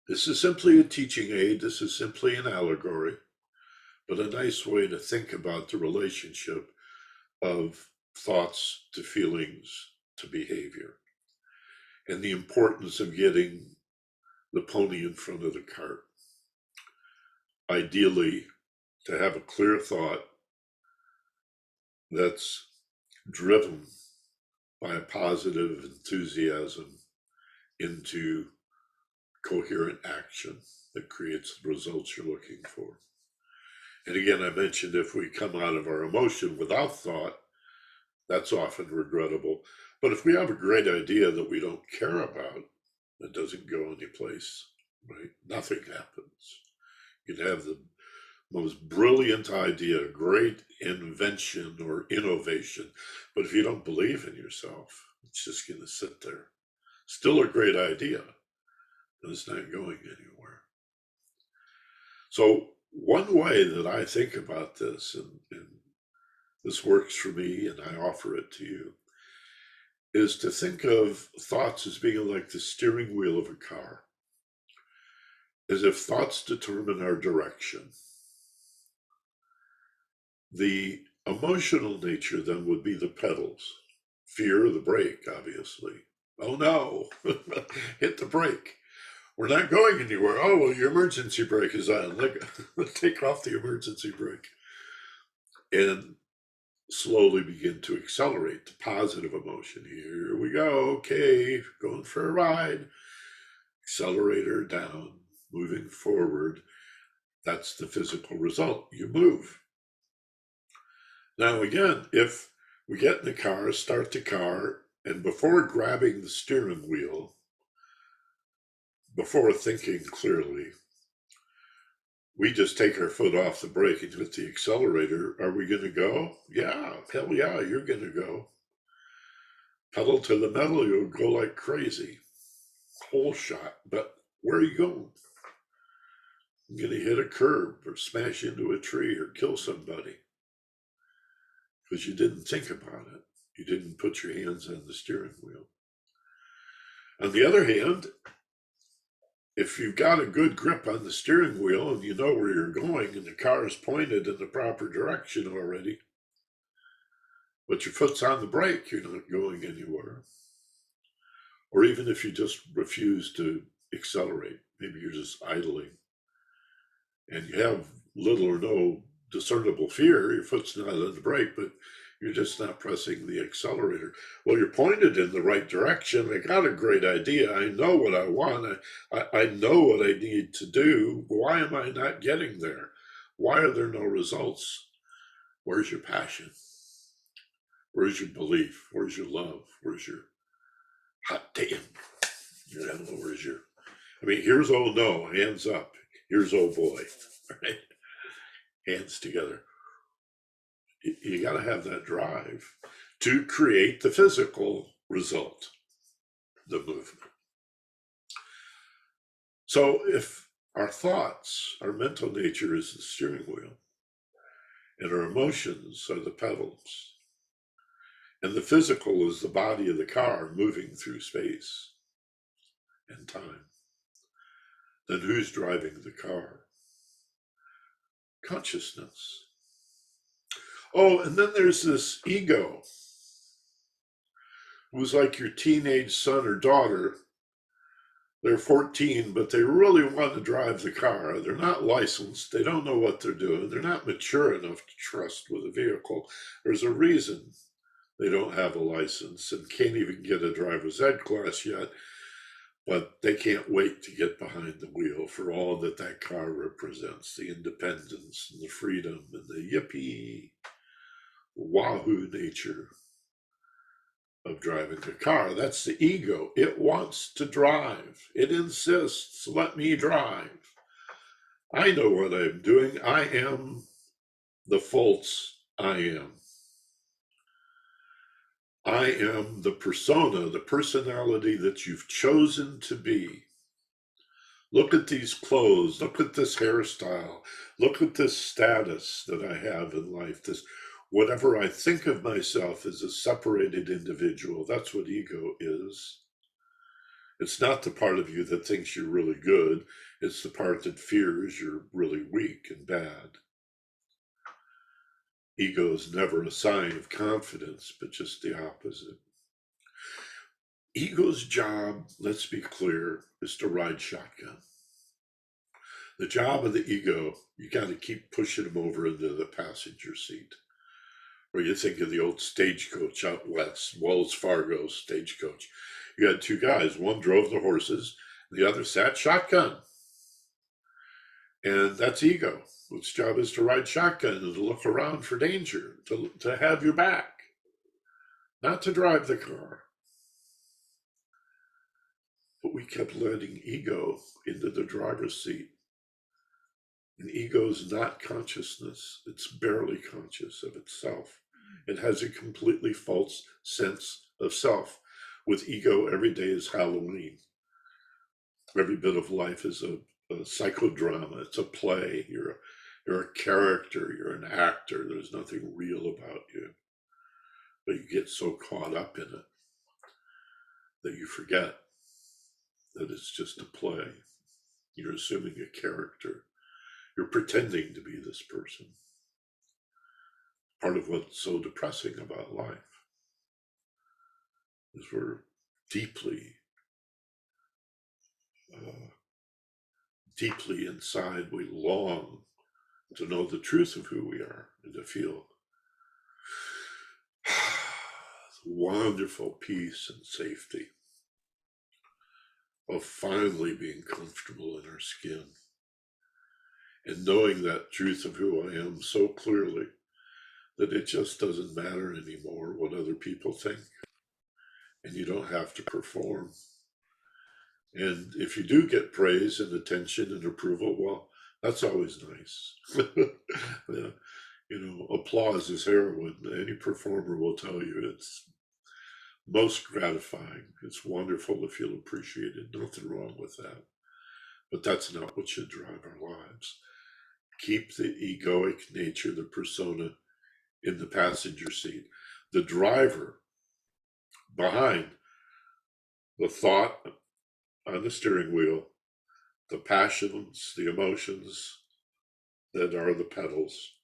This is simply a teaching aid. This is simply an allegory, but a nice way to think about the relationship of thoughts to feelings to behavior, and the importance of getting the pony in front of the cart. Ideally, to have a clear thought that's driven by a positive enthusiasm into coherent action that creates the results you're looking for. And again, I mentioned if we come out of our emotion without thought, that's often regrettable. But if we have a great idea that we don't care about, it doesn't go anyplace, right? Nothing happens. You can have the most brilliant idea, great invention or innovation, but if you don't believe in yourself, it's just going to sit there. Still a great idea, but it's not going anywhere. So one way that I think about this, and this works for me and I offer it to you, is to think of thoughts as being like the steering wheel of a car. As if thoughts determine our direction. The emotional nature then would be the pedals. Fear, the brake, obviously. Oh no, hit the brake. We're not going anywhere. Oh, well, your emergency brake is on. Take off the emergency brake. And slowly begin to accelerate the positive emotion. Here we go. Okay, going for a ride. Accelerator down, moving forward. That's the physical result. You move. Now, again, if we get in the car, start the car, and before grabbing the steering wheel, before thinking clearly, we just take our foot off the brake and hit the accelerator. Are we going to go? Yeah, hell yeah, you're going to go. Pedal to the metal, you'll go like crazy. Whole shot. But where are you going? You're going to hit a curb or smash into a tree or kill somebody. Because you didn't think about it. You didn't put your hands on the steering wheel. On the other hand, if you've got a good grip on the steering wheel and you know where you're going and the car is pointed in the proper direction already, but your foot's on the brake, you're not going anywhere. Or even if you just refuse to accelerate, maybe you're just idling and you have little or no discernible fear, your foot's not on the brake, but you're just not pressing the accelerator. Well, you're pointed in the right direction. I got a great idea. I know what I want. I know what I need to do. Why am I not getting there? Why are there no results? Where's your passion? Where's your belief? Where's your love? Where's your hot damn? You know, where's your, I mean, here's oh no, hands up. Here's oh boy, right? Hands together. You got to have that drive to create the physical result, the movement. So if our thoughts, our mental nature is the steering wheel, and our emotions are the pedals, And the physical is the body of the car moving through space and time. Then who's driving the car? Consciousness. Oh, and then there's this ego, who's like your teenage son or daughter. They're 14, but they really want to drive the car. They're not licensed. They don't know what they're doing. They're not mature enough to trust with a vehicle. There's a reason they don't have a license and can't even get a driver's ed class yet, but they can't wait to get behind the wheel for all that that car represents, the independence and the freedom and the yippee, wahoo nature of driving a car. That's the ego. It wants to drive. It insists, let me drive. I know what I'm doing. I am the false I am. I am the persona, the personality that you've chosen to be. Look at these clothes. Look at this hairstyle. Look at this status that I have in life. This, whatever I think of myself as a separated individual, that's what ego is. It's not the part of you that thinks you're really good. It's the part that fears you're really weak and bad. Ego is never a sign of confidence, but just the opposite. Ego's job, let's be clear, is to ride shotgun. The job of the ego, you got to keep pushing them over into the passenger seat. Or you think of the old stagecoach out west, Wells Fargo stagecoach. You had two guys, one drove the horses, the other sat shotgun. And that's ego. Its job is to ride shotgun and to look around for danger, to have your back, not to drive the car. But we kept letting ego into the driver's seat. And ego is not consciousness. It's barely conscious of itself. It has a completely false sense of self. With ego, every day is Halloween. Every bit of life is a psychodrama. It's a play. You're a character. You're an actor. There's nothing real about you. But you get so caught up in it that you forget that it's just a play. You're assuming a character. You're pretending to be this person. Part of what's so depressing about life is we're deeply inside, we long to know the truth of who we are and to feel wonderful peace and safety of finally being comfortable in our skin and knowing that truth of who I am so clearly that it just doesn't matter anymore what other people think, and you don't have to perform. And if you do get praise and attention and approval, well, that's always nice. Yeah. You know, applause is heroin. Any performer will tell you it's most gratifying. It's wonderful to feel appreciated. Nothing wrong with that. But that's not what should drive our lives. Keep the egoic nature, the persona, in the passenger seat. The driver behind, the thought on the steering wheel, the passions, the emotions that are the pedals,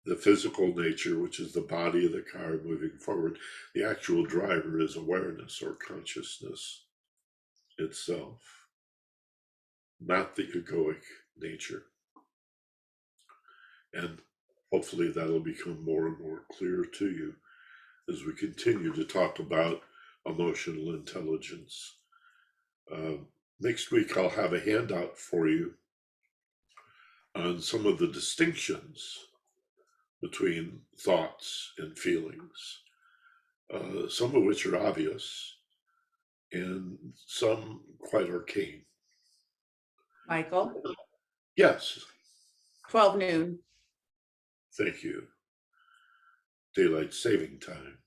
the physical nature, which is the body of the car moving forward. The actual driver is awareness or consciousness itself, not the egoic nature. And hopefully that'll become more and more clear to you as we continue to talk about emotional intelligence. Next week, I'll have a handout for you on some of the distinctions between thoughts and feelings, some of which are obvious and some quite arcane. Michael? Yes. 12 noon. Thank you. Daylight saving time.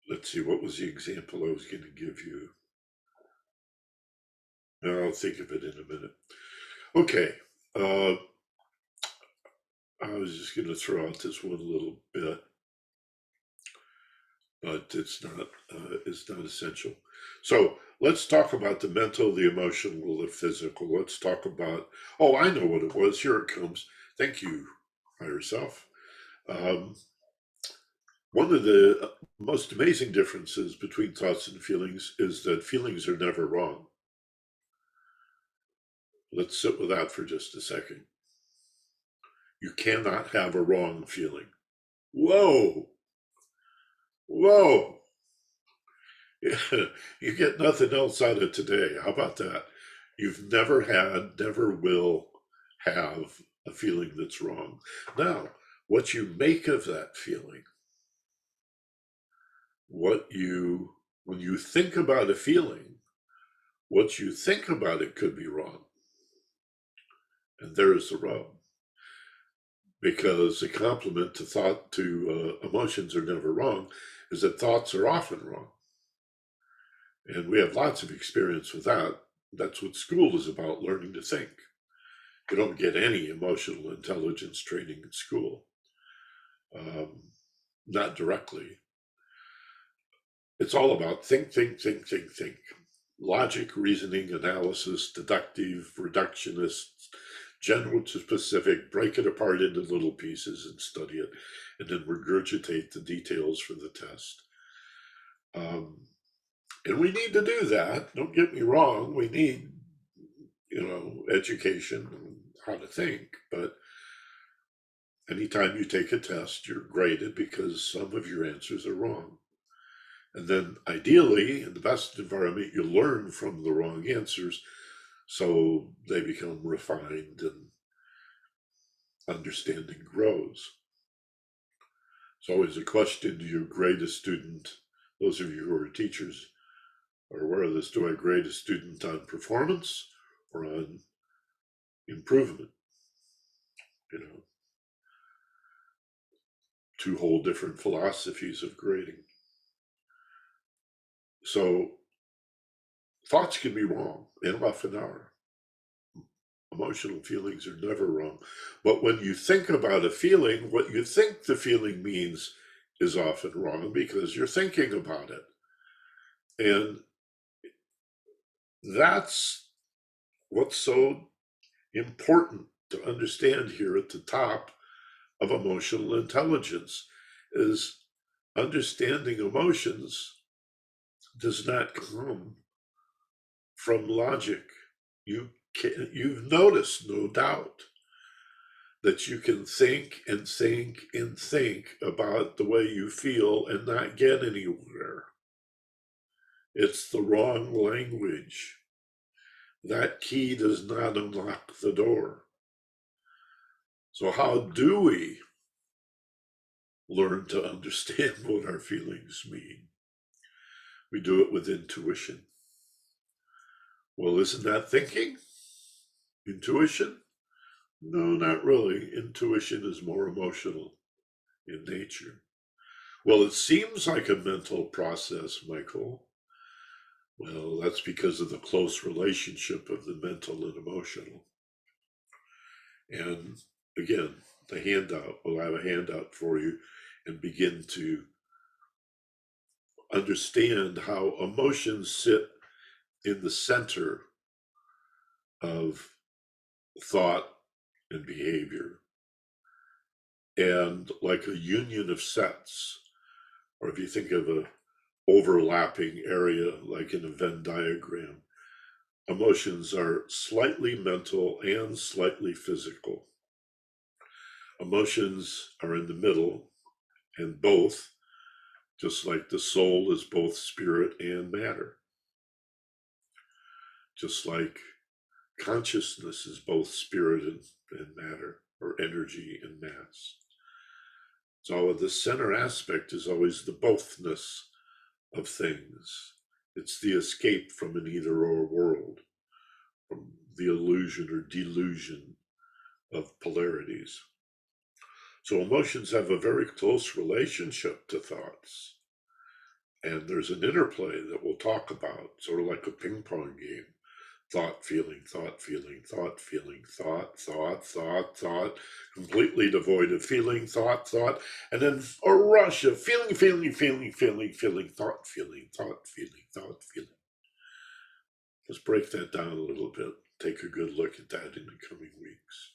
Let's see, what was the example I was going to give you? I'll think of it in a minute. Okay. I was just going to throw out this one little bit, but it's not essential. So let's talk about the mental, the emotional, the physical. Let's talk about. Oh, I know what it was. Here it comes. Thank you, higher self. Um, One of the most amazing differences between thoughts and feelings is that feelings are never wrong. Let's sit with that for just a second. You cannot have a wrong feeling. Whoa! Whoa! You get nothing else out of today. How about that? You've never had, never will have a feeling that's wrong. Now, what you make of that feeling, when you think about a feeling, what you think about it could be wrong. And there's the rub. Because the complement to emotions are never wrong is that thoughts are often wrong. And we have lots of experience with that. That's what school is about, learning to think. You don't get any emotional intelligence training in school. Not directly. It's all about think. Logic, reasoning, analysis, deductive, reductionist, general to specific, break it apart into little pieces and study it, and then regurgitate the details for the test. And we need to do that. Don't get me wrong. We need, education and how to think. But anytime you take a test, you're graded because some of your answers are wrong. And then ideally, in the best environment, you learn from the wrong answers so they become refined and understanding grows. It's always a question: do you grade a student? Those of you who are teachers are aware of this. Do I grade a student on performance or on improvement? Two whole different philosophies of grading. So thoughts can be wrong, and often are. Emotional feelings are never wrong. But when you think about a feeling, what you think the feeling means is often wrong because you're thinking about it. And that's what's so important to understand here at the top of emotional intelligence is understanding emotions does not come from logic. You've noticed, no doubt, that you can think and think and think about the way you feel and not get anywhere. It's the wrong language. That key does not unlock the door. So how do we learn to understand what our feelings mean? We do it with intuition. Well, isn't that thinking? Intuition? No, not really. Intuition is more emotional in nature. Well, it seems like a mental process, Michael. Well, that's because of the close relationship of the mental and emotional. And again, the handout, we'll have a handout for you and begin to understand how emotions sit in the center of thought and behavior. And like a union of sets, or if you think of a overlapping area like in a Venn diagram, emotions are slightly mental and slightly physical. Emotions are in the middle, and both, just like the soul is both spirit and matter. Just like consciousness is both spirit and matter, or energy and mass. So the center aspect is always the bothness of things. It's the escape from an either-or world, from the illusion or delusion of polarities. So emotions have a very close relationship to thoughts. And there's an interplay that we'll talk about, sort of like a ping pong game. thought, feeling, thought, feeling, thought, feeling, thought, thought, completely devoid of feeling, thought, and then a rush of feeling, thought, feeling, thought, feeling, thought, feeling. Let's break that down a little bit. Take a good look at that in the coming weeks.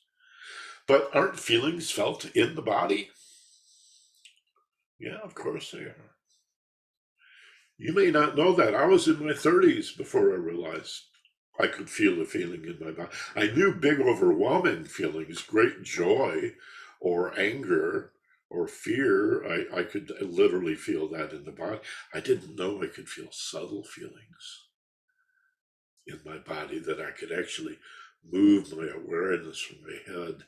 But aren't feelings felt in the body? Yeah, of course they are. You may not know that. I was in my 30s before I realized I could feel a feeling in my body. I knew big, overwhelming feelings, great joy or anger or fear. I could literally feel that in the body. I didn't know I could feel subtle feelings in my body, that I could actually move my awareness from my head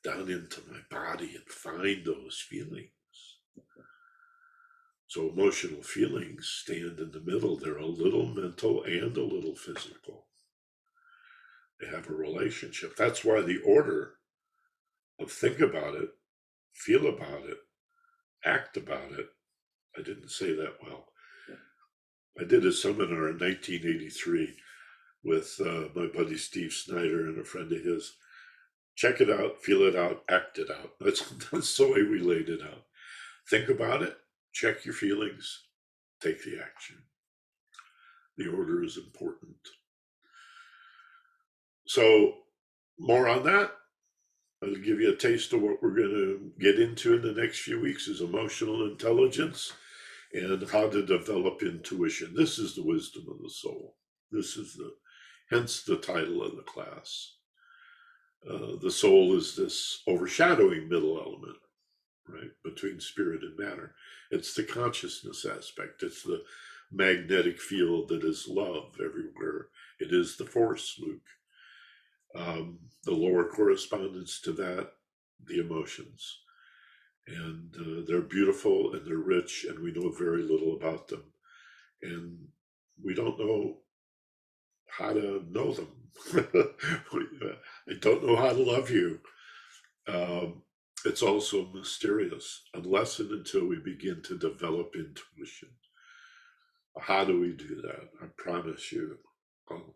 down into my body and find those feelings. So emotional feelings stand in the middle. They're a little mental and a little physical. They have a relationship. That's why the order of think about it, feel about it, act about it. I didn't say that well. I did a seminar in 1983 with my buddy Steve Snyder and a friend of his. Check it out, feel it out, act it out. That's the way we laid it out. Think about it, check your feelings, take the action. The order is important. So more on that. I'll give you a taste of what we're going to get into in the next few weeks is emotional intelligence and how to develop intuition. This is the wisdom of the soul. This is hence the title of the class. The soul is this overshadowing middle element, right, between spirit and matter. It's the consciousness aspect. It's the magnetic field that is love everywhere. It is the force, Luke. The lower correspondence to that, the emotions. And they're beautiful and they're rich, and we know very little about them. And we don't know how to know them. I don't know how to love you. It's also mysterious unless and until we begin to develop intuition. How do we do that? I promise you, I'll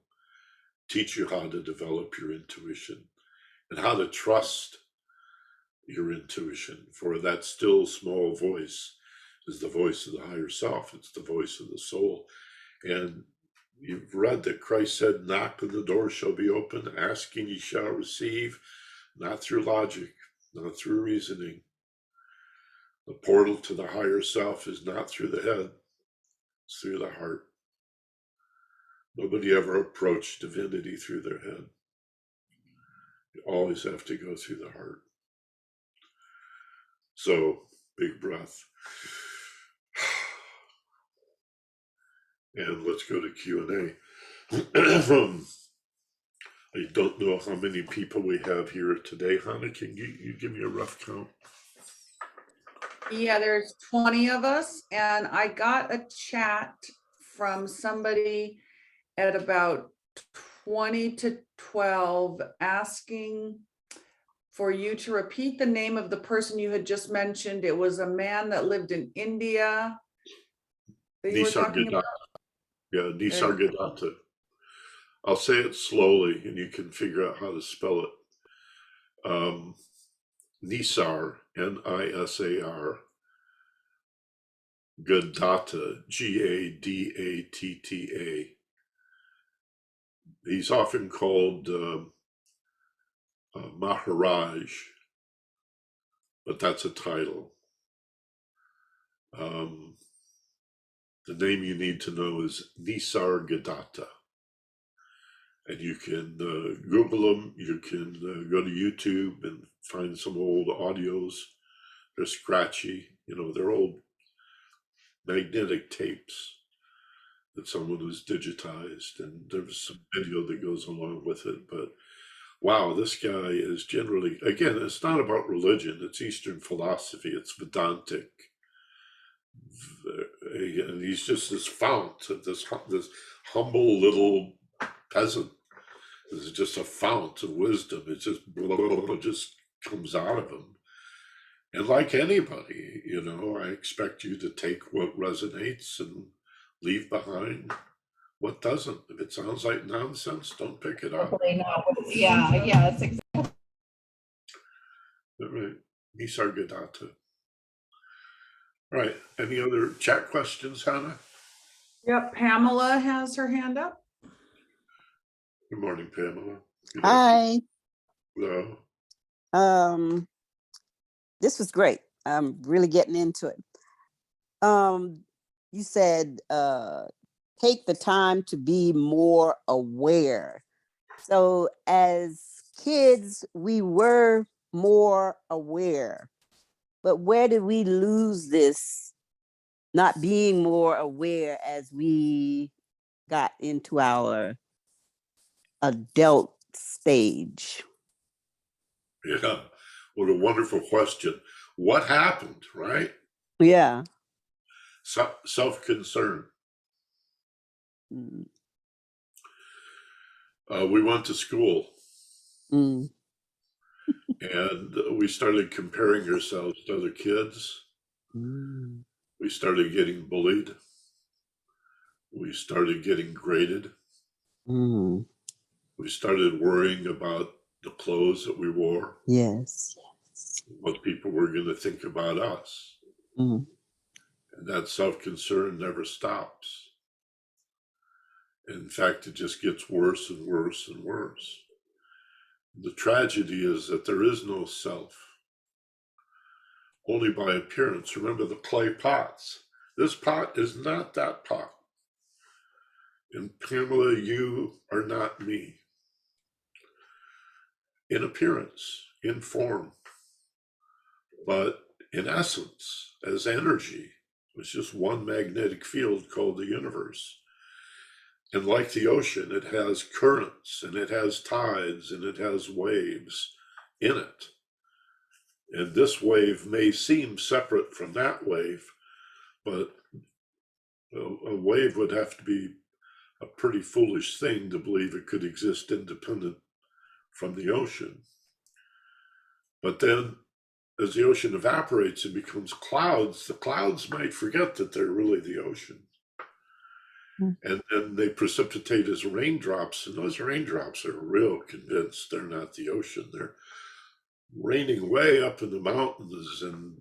teach you how to develop your intuition and how to trust your intuition, for that still small voice is the voice of the higher self. It's the voice of the soul. And you've read that Christ said, knock and the door shall be open, asking ye shall receive, not through logic, not through reasoning. The portal to the higher self is not through the head, it's through the heart. Nobody ever approached divinity through their head. You always have to go through the heart. So, big breath. And let's go to Q&A. I don't know how many people we have here today. Hannah, can you give me a rough count? Yeah, there's 20 of us, and I got a chat from somebody at about 20 to 12 asking for you to repeat the name of the person you had just mentioned. It was a man that lived in India that you were talking about. Yeah, Nisargadatta. I'll say it slowly and you can figure out how to spell it. Nisar, Nisar, Gadatta, Gadatta. He's often called Maharaj, but that's a title. The name you need to know is Nisargadatta. And you can Google them. You can go to YouTube and find some old audios. They're scratchy, they're old magnetic tapes that someone was digitized, and there's some video that goes along with it. But wow, this guy is generally, again, it's not about religion, it's Eastern philosophy, it's Vedantic. And he's just this fount, this humble little peasant. This is just a fount of wisdom. It just comes out of him. And like anybody, I expect you to take what resonates and leave behind what doesn't. If it sounds like nonsense, don't pick it up. Hopefully not. Yeah, yes, exactly. All right. Nisargadatta. All right. Any other chat questions, Hannah? Yep, Pamela has her hand up. Good morning, Pamela. Good Hi. afternoon. Um, this was great. I'm really getting into it. You said take the time to be more aware. So as kids, we were more aware. But where did we lose this not being more aware as we got into our adult stage? Yeah. What a wonderful question. What happened, right? Yeah. Self-concern. Mm. We went to school Mm. and we started comparing ourselves to other kids. Mm. We started getting bullied. We started getting graded. Mm. We started worrying about the clothes that we wore, Yes. what people were going to think about us. Mm. And that self-concern never stops. In fact, it just gets worse and worse and worse. The tragedy is that there is no self, only by appearance. Remember the clay pots. This pot is not that pot. And Pamela, you are not me. In appearance, in form, but in essence, as energy. It's just one magnetic field called the universe. And like the ocean, it has currents and it has tides and it has waves in it. And this wave may seem separate from that wave, but a wave would have to be a pretty foolish thing to believe it could exist independent from the ocean. But then as the ocean evaporates and becomes clouds, the clouds might forget that they're really the ocean. And then they precipitate as raindrops, and those raindrops are real convinced they're not the ocean. They're raining way up in the mountains, and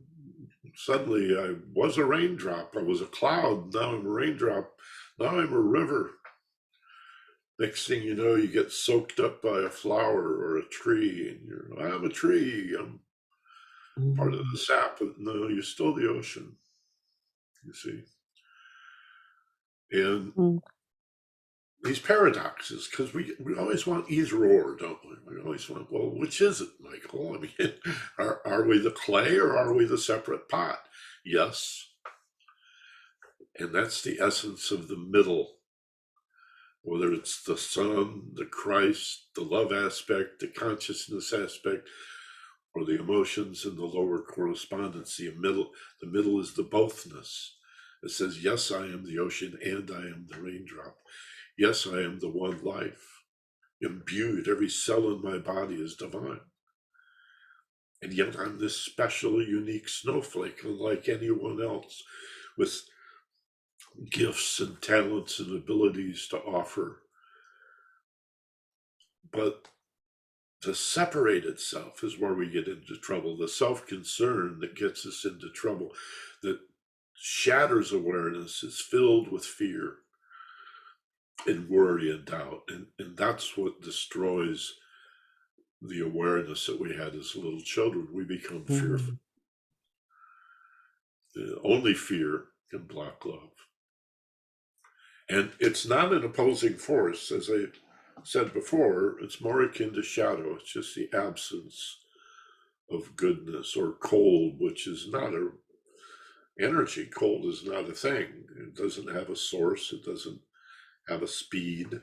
suddenly I was a raindrop. I was a cloud. Now I'm a raindrop. Now I'm a river. Next thing you know, you get soaked up by a flower or a tree, and I'm a tree. I'm part of the sap. But no, you're still the ocean. You see. And these paradoxes, because we always want either or, don't we? We always want, well, which is it, Michael? I mean, are we the clay or are we the separate pot? Yes. And that's the essence of the middle. Whether it's the Son, the Christ, the love aspect, the consciousness aspect, or the emotions and the lower correspondence, the middle is the bothness. It says, yes, I am the ocean and I am the raindrop. Yes, I am the one life, imbued. Every cell in my body is divine. And yet I'm this special, unique snowflake, unlike anyone else, with gifts and talents and abilities to offer. But to separate itself is where we get into trouble. The self-concern that gets us into trouble, that shatters awareness, is filled with fear and worry and doubt. And that's what destroys the awareness that we had as little children. We become fearful. Only fear can block love. And it's not an opposing force. As I said before, it's more akin to shadow. It's just the absence of goodness, or cold, which is not a energy. Cold is not a thing. It doesn't have a source. It doesn't have a speed.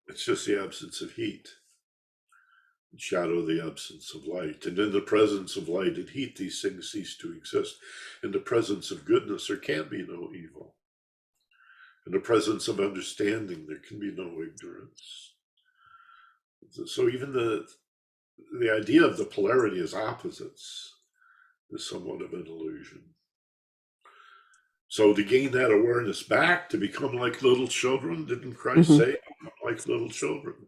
It's just the absence of heat. Shadow, the absence of light. And in the presence of light and heat, these things cease to exist. In the presence of goodness, there can be no evil. In the presence of understanding, there can be no ignorance. So even the idea of the polarity as opposites is somewhat of an illusion. So to gain that awareness back, to become like little children, didn't Christ say, "Become like little children"?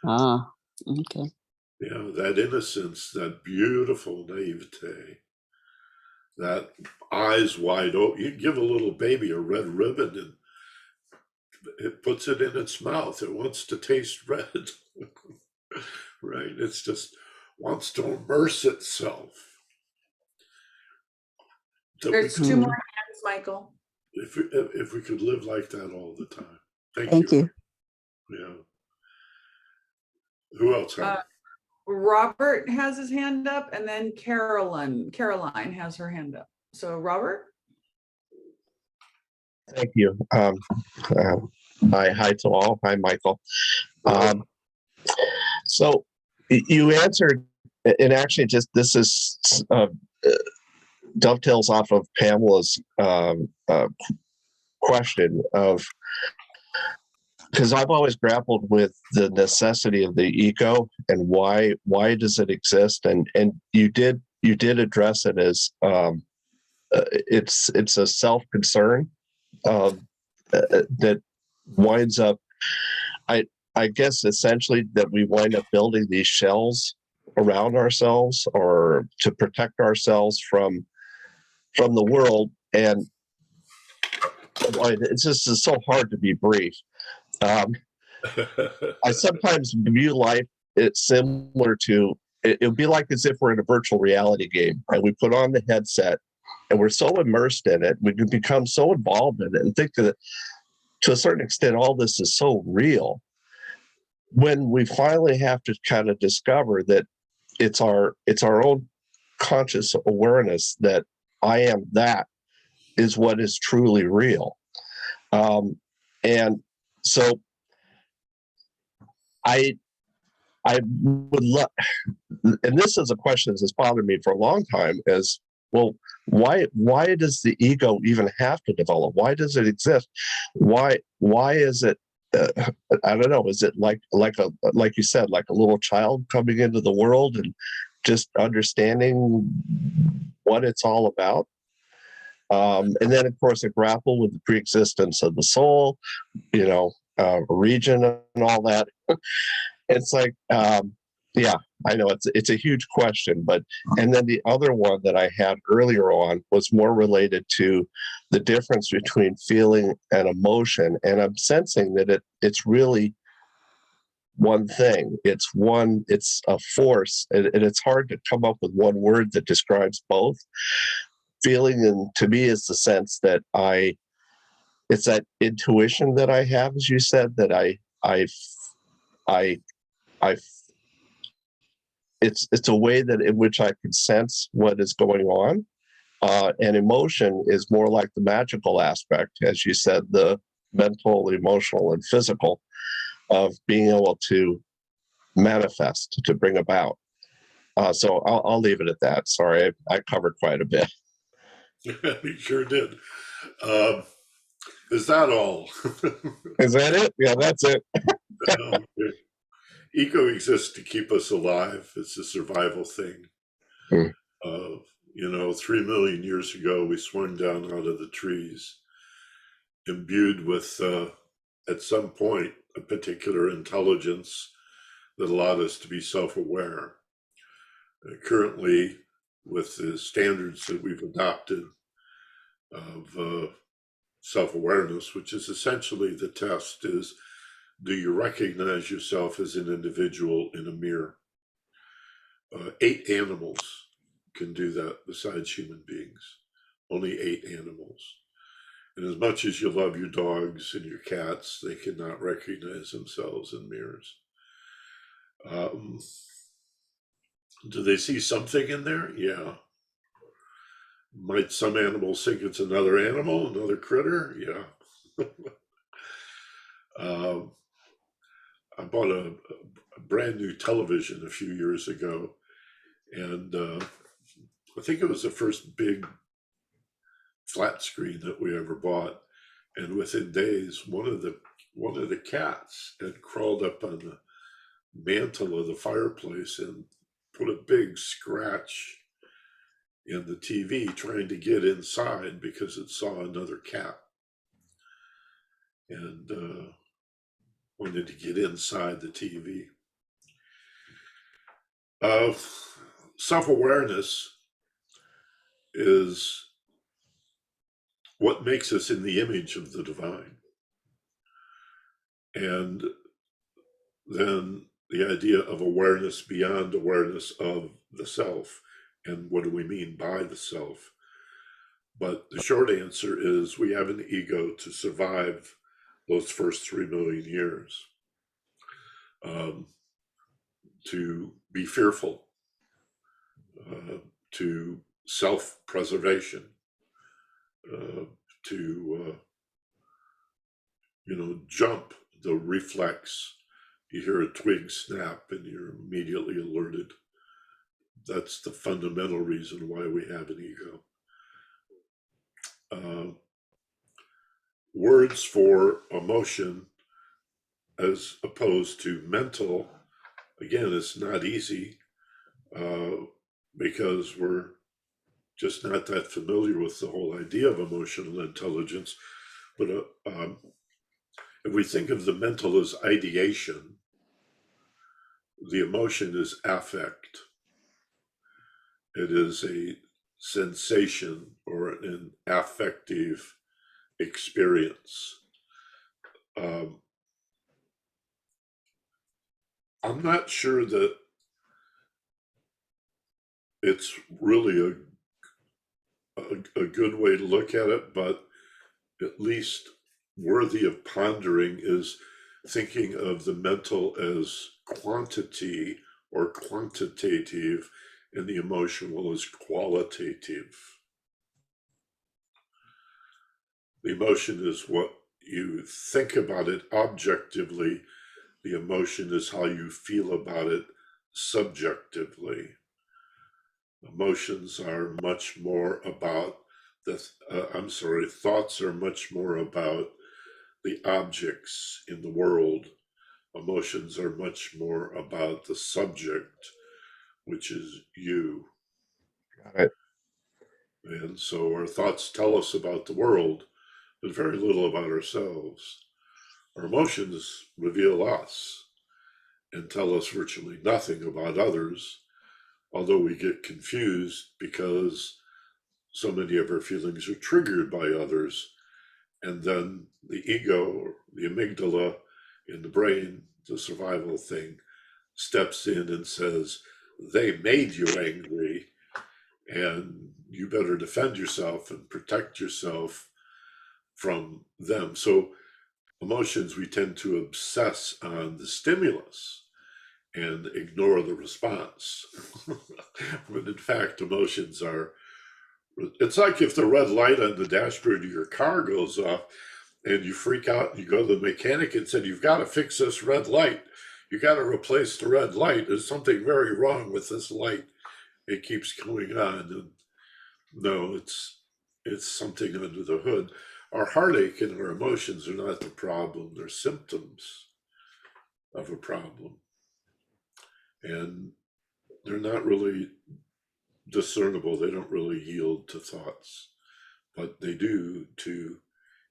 Ah, okay. Yeah, that innocence, that beautiful naivete, that eyes wide open. You give a little baby a red ribbon and it puts it in its mouth. It wants to taste red, right? It's just wants to immerse itself. That we There's could, two more hands, Michael. if we could live like that all the time. Thank you. Yeah. Who else? Robert has his hand up, and then Caroline has her hand up. So Robert? Thank you. Hi to all. Hi, Michael. So you answered, and actually, just this is dovetails off of Pamela's question of, because I've always grappled with the necessity of the ego and why does it exist, and you did address it as it's a self-concern that winds up, I guess essentially that we wind up building these shells around ourselves or to protect ourselves from the world. And it's just so hard to be brief. I sometimes view life, it's similar to, it would be like as if we're in a virtual reality game and we put on the headset and we're so immersed in it, we can become so involved in it and think that to a certain extent, all this is so real. When we finally have to kind of discover that it's our own conscious awareness that I am that is what is truly real. And so I would love, and this is a question that's bothered me for a long time, is, well, why does the ego even have to develop? Why does it exist? Why is it, I don't know, is it like you said, like a little child coming into the world and just understanding what it's all about? And then, of course, I grapple with the preexistence of the soul, region and all that. It's like, yeah, I know it's a huge question, but, and then the other one that I had earlier on was more related to the difference between feeling and emotion. And I'm sensing that it's really one thing. It's a force, and it's hard to come up with one word that describes both. Feeling, and to me, is the sense that it's that intuition that I have, as you said, that it's a way that in which I can sense what is going on. And emotion is more like the magical aspect, as you said, the mental, emotional, and physical of being able to manifest, to bring about. So I'll leave it at that. Sorry, I covered quite a bit. You sure did. Is that all? Is that it? Yeah, that's it. Ego exists to keep us alive. It's a survival thing. 3 million years ago, we swung down out of the trees, imbued with, at some point, a particular intelligence that allowed us to be self-aware. Currently, with the standards that we've adopted of self-awareness, which is essentially the test, is, do you recognize yourself as an individual in a mirror? 8 animals can do that besides human beings. Only 8 animals. And as much as you love your dogs and your cats, they cannot recognize themselves in mirrors. Do they see something in there? Yeah. Might some animals think it's another animal, another critter? Yeah. I bought a brand new television a few years ago, and I think it was the first big flat screen that we ever bought. And within days, one of the cats had crawled up on the mantle of the fireplace and put a big scratch in the TV trying to get inside because it saw another cat and wanted to get inside the TV. Self-awareness is what makes us in the image of the divine. And then the idea of awareness beyond awareness of the self. And what do we mean by the self? But the short answer is we have an ego to survive those first 3 million years. To be fearful, to self-preservation, to jump, the reflex. You hear a twig snap and you're immediately alerted. That's the fundamental reason why we have an ego. Words for emotion as opposed to mental, again, it's not easy because we're just not that familiar with the whole idea of emotional intelligence. But if we think of the mental as ideation, the emotion is affect. It is a sensation or an affective experience. I'm not sure that it's really a good way to look at it, but at least worthy of pondering is thinking of the mental as quantity or quantitative and the emotional as qualitative. The emotion is what you think about it objectively. The emotion is how you feel about it subjectively. Emotions are much more about thoughts are much more about the objects in the world. Emotions are much more about the subject, which is you. Got it. And so our thoughts tell us about the world, but very little about ourselves. Our emotions reveal us and tell us virtually nothing about others, although we get confused because so many of our feelings are triggered by others. And then the ego, the amygdala in the brain, the survival thing, steps in and says, they made you angry and you better defend yourself and protect yourself from them. So emotions, we tend to obsess on the stimulus and ignore the response. When in fact, emotions are, it's like if the red light on the dashboard of your car goes off and you freak out and you go to the mechanic and said, you've got to fix this red light. You got to replace the red light. There's something very wrong with this light. It keeps going on. And no, it's something under the hood. Our heartache and our emotions are not the problem. They're symptoms of a problem. And they're not really discernible. They don't really yield to thoughts, but they do to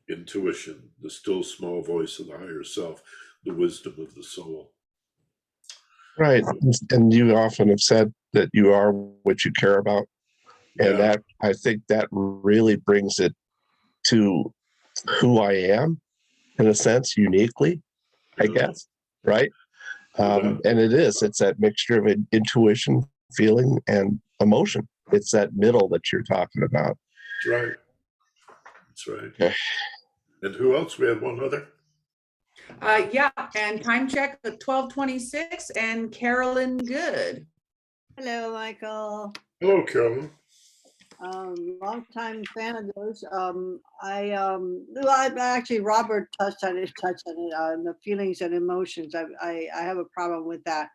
intuition, the still small voice of the higher self, the wisdom of the soul. Right. And you often have said that you are what you care about. And Yeah. that, I think that really brings it to who I am, in a sense, uniquely, I guess. Right. And it's that mixture of intuition, feeling, and emotion. It's that middle that you're talking about. That's right. That's right. Okay. And who else? We have one other. Yeah, and time check at 12:26 and Carolyn Good. Hello, Michael. Hello, Carolyn. Long-time fan of yours. Well, actually, Robert touched on it, the feelings and emotions. I have a problem with that.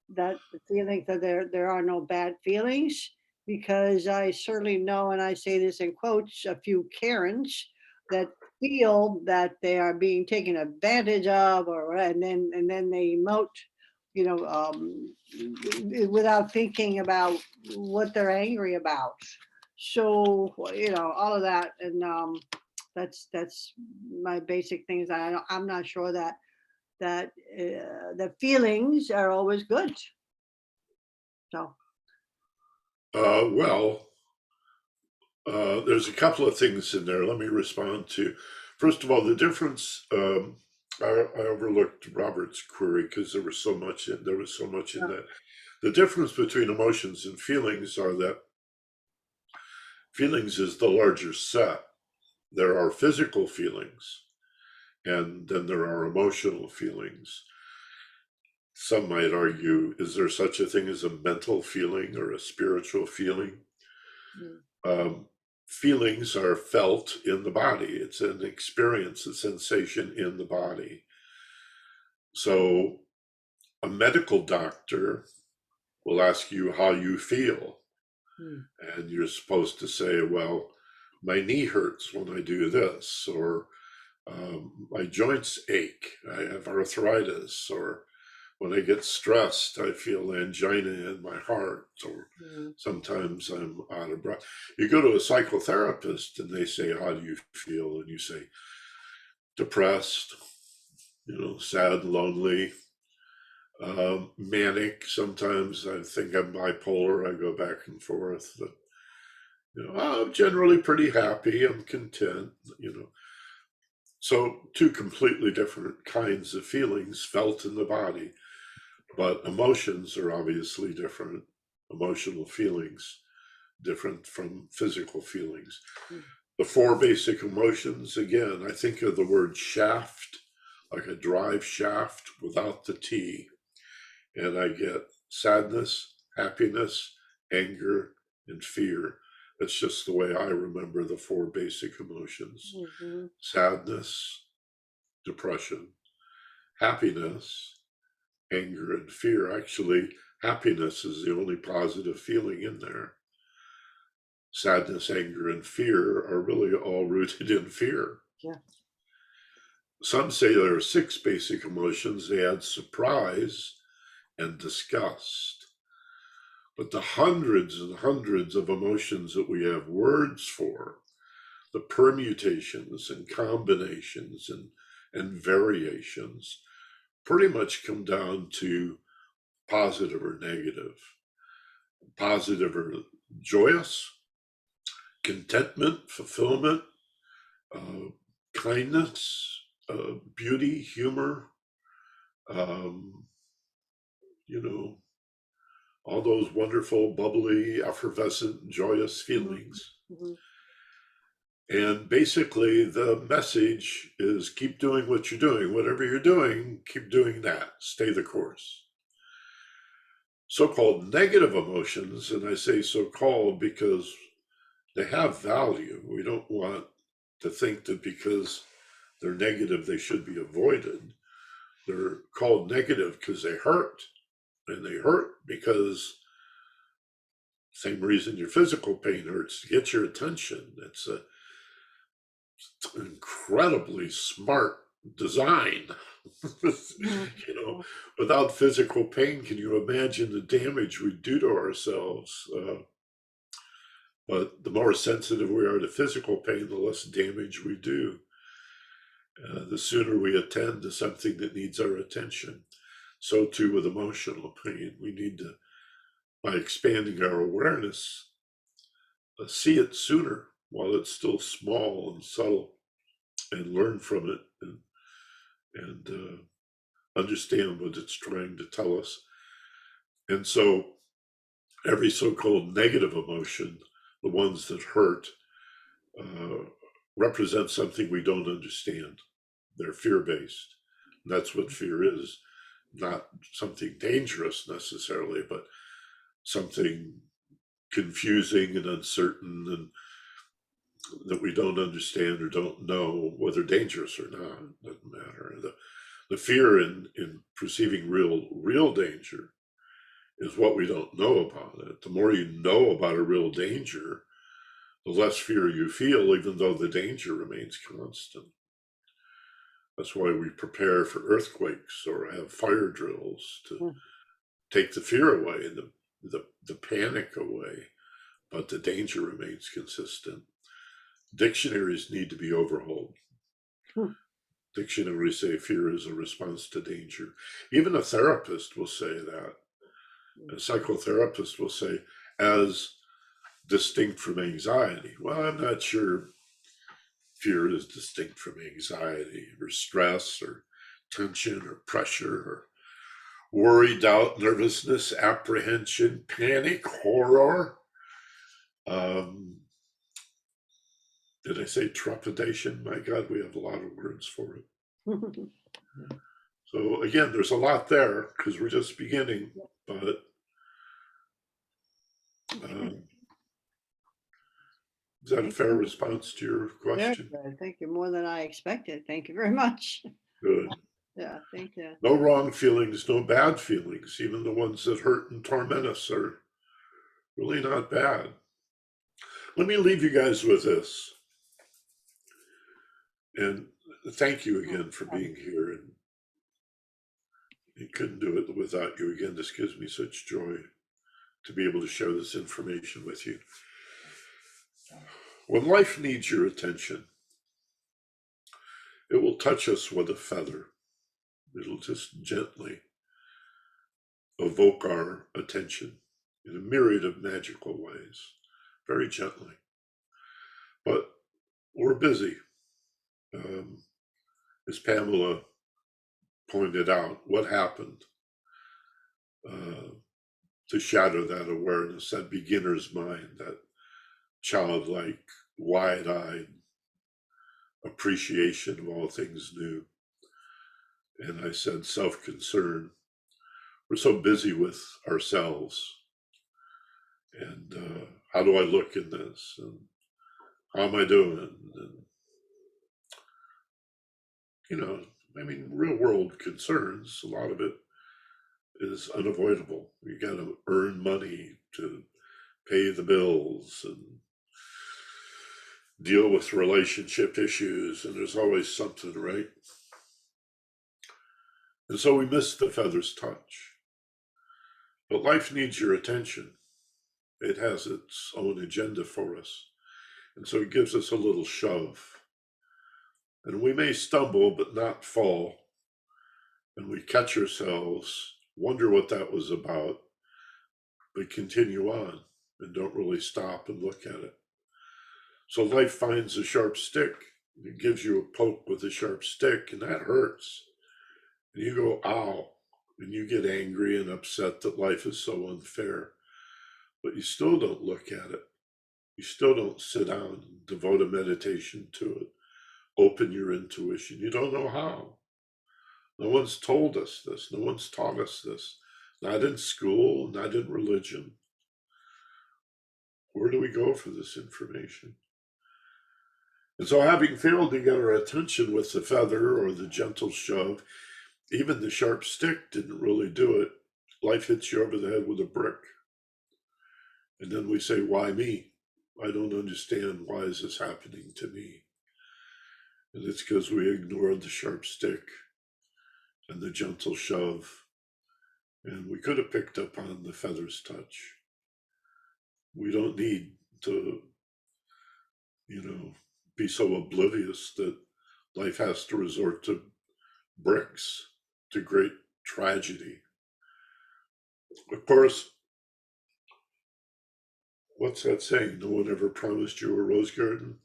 That the feeling that there are no bad feelings, because I certainly know, and I say this in quotes, a few Karens that feel that they are being taken advantage of, and then they emote you know, without thinking about what they're angry about. So, you know, all of that, and that's my basic things. I'm not sure that the feelings are always good. So, Well, there's a couple of things in there. Let me respond to. First of all, the difference. I overlooked Robert's query because there was so much in Yeah. that. The difference between emotions and feelings are that feelings is the larger set. There are physical feelings, and then there are emotional feelings. Some might argue, is there such a thing as a mental feeling or a spiritual feeling? Mm. Feelings are felt in the body. It's an experience, a sensation in the body. So a medical doctor will ask you how you feel. Mm. And you're supposed to say, well, my knee hurts when I do this, or my joints ache, I have arthritis, or when I get stressed, I feel angina in my heart, or Mm. sometimes I'm out of breath. You go to a psychotherapist and they say, how do you feel? And you say, depressed, sad, lonely, manic. Sometimes I think I'm bipolar. I go back and forth. But, I'm generally pretty happy. I'm content. So two completely different kinds of feelings felt in the body, but emotions are obviously different. Emotional feelings different from physical feelings. Mm. The four basic emotions, again, I think of the word shaft, like a drive shaft without the T, and I get sadness, happiness, anger, and fear. That's just the way I remember the four basic emotions. Mhm. Sadness, depression, happiness, anger, and fear. Actually, happiness is the only positive feeling in there. Sadness, anger, and fear are really all rooted in fear. Yeah. Some say there are six basic emotions. They add surprise and disgust. But the hundreds and hundreds of emotions that we have words for, the permutations and combinations and variations, pretty much come down to positive or negative. Positive or joyous, contentment, fulfillment, uh, kindness, beauty, humor, um, you know, all those wonderful, bubbly, effervescent, joyous feelings. Mhm. And basically, the message is keep doing what you're doing. Whatever you're doing, keep doing that. Stay the course. So-called negative emotions, and I say so-called because they have value. We don't want to think that because they're negative, they should be avoided. They're called negative because they hurt. And they hurt because same reason your physical pain hurts, to get your attention. It's an incredibly smart design. Mhm. Without physical pain, can you imagine the damage we do to ourselves? But the more sensitive we are to physical pain, the less damage we do. The sooner we attend to something that needs our attention. So too with emotional pain. We need to, by expanding our awareness, see it sooner while it's still small and subtle, and learn from it and understand what it's trying to tell us. And so every so-called negative emotion, the ones that hurt, represent something we don't understand. They're fear-based. That's what fear is. Not something dangerous necessarily, but something confusing and uncertain and that we don't understand or don't know, whether dangerous or not. Doesn't matter. The fear in perceiving real danger is what we don't know about it. The more you know about a real danger, the less fear you feel, even though the danger remains constant. That's why we prepare for earthquakes or have fire drills to Hmm. take the fear away and the panic away, but the danger remains consistent. Dictionaries need to be overhauled. Hmm. Dictionaries say fear is a response to danger. Even a therapist will say that. A psychotherapist will say, as distinct from anxiety. Well, I'm not sure fear is distinct from anxiety or stress or tension or pressure or worry, doubt, nervousness, apprehension, panic, horror. Did I say trepidation? My God, we have a lot of words for it. So again, there's a lot there because we're just beginning, but is that a fair response to your Very question? good. Thank you. More than I expected. Thank you very much. Good. Yeah, thank you. No wrong feelings, no bad feelings. Even the ones that hurt and torment us are really not bad. Let me leave you guys with this. And thank you again for being here. And I couldn't do it without you again. This gives me such joy to be able to share this information with you. When life needs your attention, it will touch us with a feather. It'll just gently evoke our attention in a myriad of magical ways, very gently. But we're busy. As Pamela pointed out, what happened to shatter that awareness, that beginner's mind, that childlike, wide-eyed appreciation of all things new. And I said self-concern. We're so busy with ourselves. And how do I look in this? And how am I doing? And, you know, I mean, real world concerns, a lot of it is unavoidable. You got to earn money to pay the bills and deal with relationship issues, and there's always something, right? And so we miss the feather's touch. But life needs your attention. It has its own agenda for us. And so it gives us a little shove. And we may stumble, but not fall. And we catch ourselves, wonder what that was about, but continue on and don't really stop and look at it. So life finds a sharp stick. It gives you a poke with a sharp stick, and that hurts. And you go, ow, and you get angry and upset that life is so unfair. But you still don't look at it. You still don't sit down and devote a meditation to it. Open your intuition. You don't know how. No one's told us this. No one's taught us this. Not in school, not in religion. Where do we go for this information? And so having failed to get our attention with the feather or the gentle shove, even the sharp stick didn't really do it. Life hits you over the head with a brick. And then we say, why me? I don't understand. Why is this happening to me? And it's because we ignored the sharp stick and the gentle shove. And we could have picked up on the feather's touch. We don't need to, be so oblivious that life has to resort to bricks, to great tragedy. Of course, what's that saying? No one ever promised you a rose garden.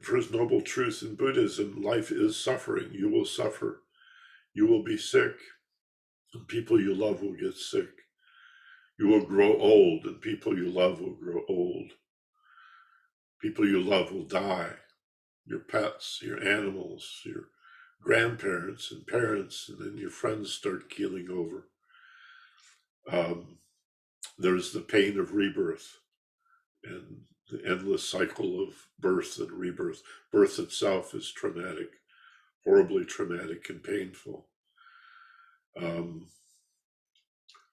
For his noble truth in Buddhism, life is suffering. You will suffer. You will be sick, and people you love will get sick. You will grow old, and people you love will grow old. People you love will die. Your pets, your animals, your grandparents and parents, and then your friends start keeling over. There's the pain of rebirth and the endless cycle of birth and rebirth. Birth itself is traumatic, horribly traumatic and painful.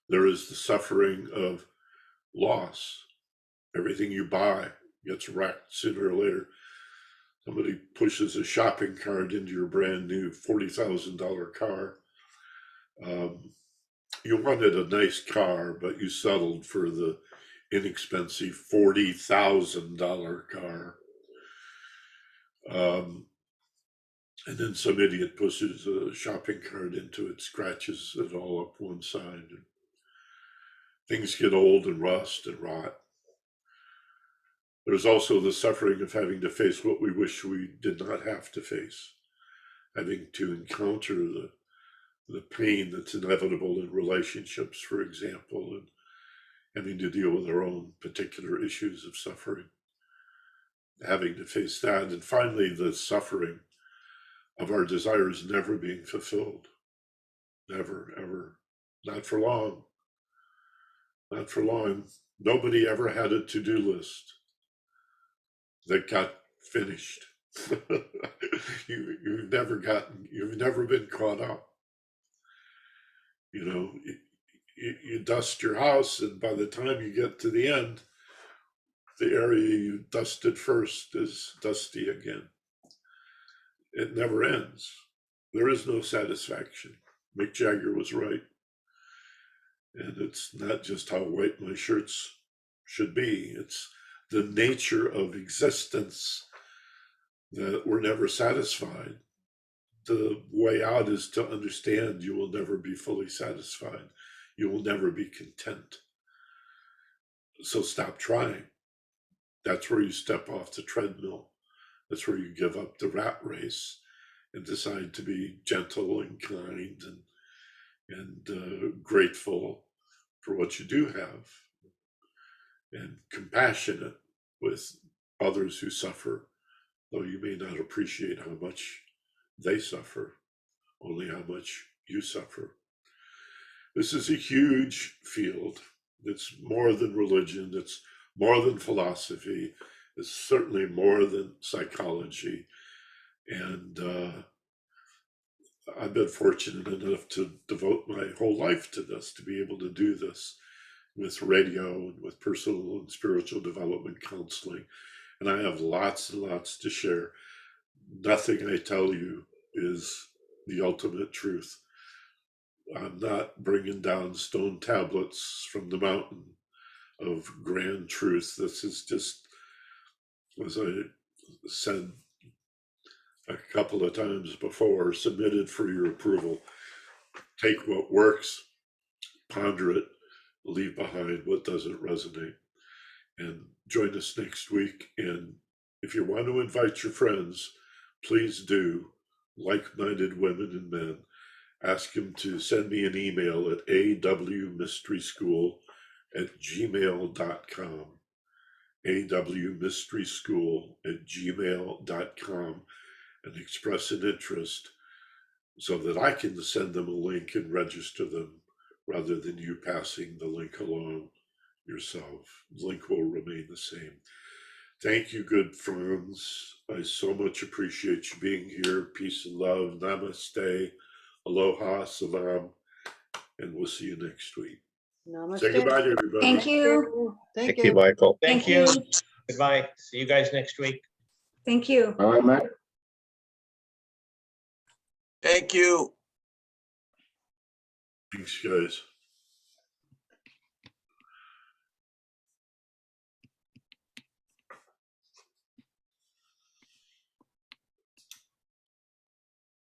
There is the suffering of loss. Everything you buy gets wrecked sooner or later. Somebody pushes a shopping cart into your brand new $40,000 car. You wanted a nice car, but you settled for the inexpensive $40,000 car. And then some idiot pushes a shopping cart into it, scratches it all up one side. And things get old and rust and rot. There's also the suffering of having to face what we wish we did not have to face, having to encounter the pain that's inevitable in relationships, for example, and having to deal with our own particular issues of suffering, having to face that, and finally the suffering of our desires never being fulfilled. Never, ever. Not for long. Not for long. Nobody ever had a to-do list that got finished. You've never been caught up. You know, you dust your house, and by the time you get to the end, the area you dusted first is dusty again. It never ends. There is no satisfaction. Mick Jagger was right. And it's not just how white my shirts should be. It's the nature of existence that we're never satisfied. The way out is to understand you will never be fully satisfied. You will never be content. So stop trying. That's where you step off the treadmill. That's where you give up the rat race and decide to be gentle and kind and grateful for what you do have, and compassionate with others who suffer, though you may not appreciate how much they suffer, only how much you suffer. This is a huge field. It's more than religion. It's more than philosophy. It's certainly more than psychology. And I've been fortunate enough to devote my whole life to this, to be able to do this with radio and with personal and spiritual development counseling. And I have lots and lots to share. Nothing I tell you is the ultimate truth. I'm not bringing down stone tablets from the mountain of grand truth. This is just, as I said a couple of times before, submitted for your approval. Take what works, ponder it, leave behind what doesn't resonate. And join us next week. And if you want to invite your friends, please do. Like-minded women and men. Ask them to send me an email at awmysteryschool@gmail.com. awmysteryschool@gmail.com, and express an interest so that I can send them a link and register them rather than you passing the link along yourself. The link will remain the same. Thank you, good friends. I so much appreciate you being here. Peace and love. Namaste. Aloha. Salam. And we'll see you next week. Namaste. Say goodbye to everybody. Thank you. Thank Thank you, Michael. Thank you. Goodbye. See you guys next week. Thank you. All right, Matt. Thank you. Thanks, guys.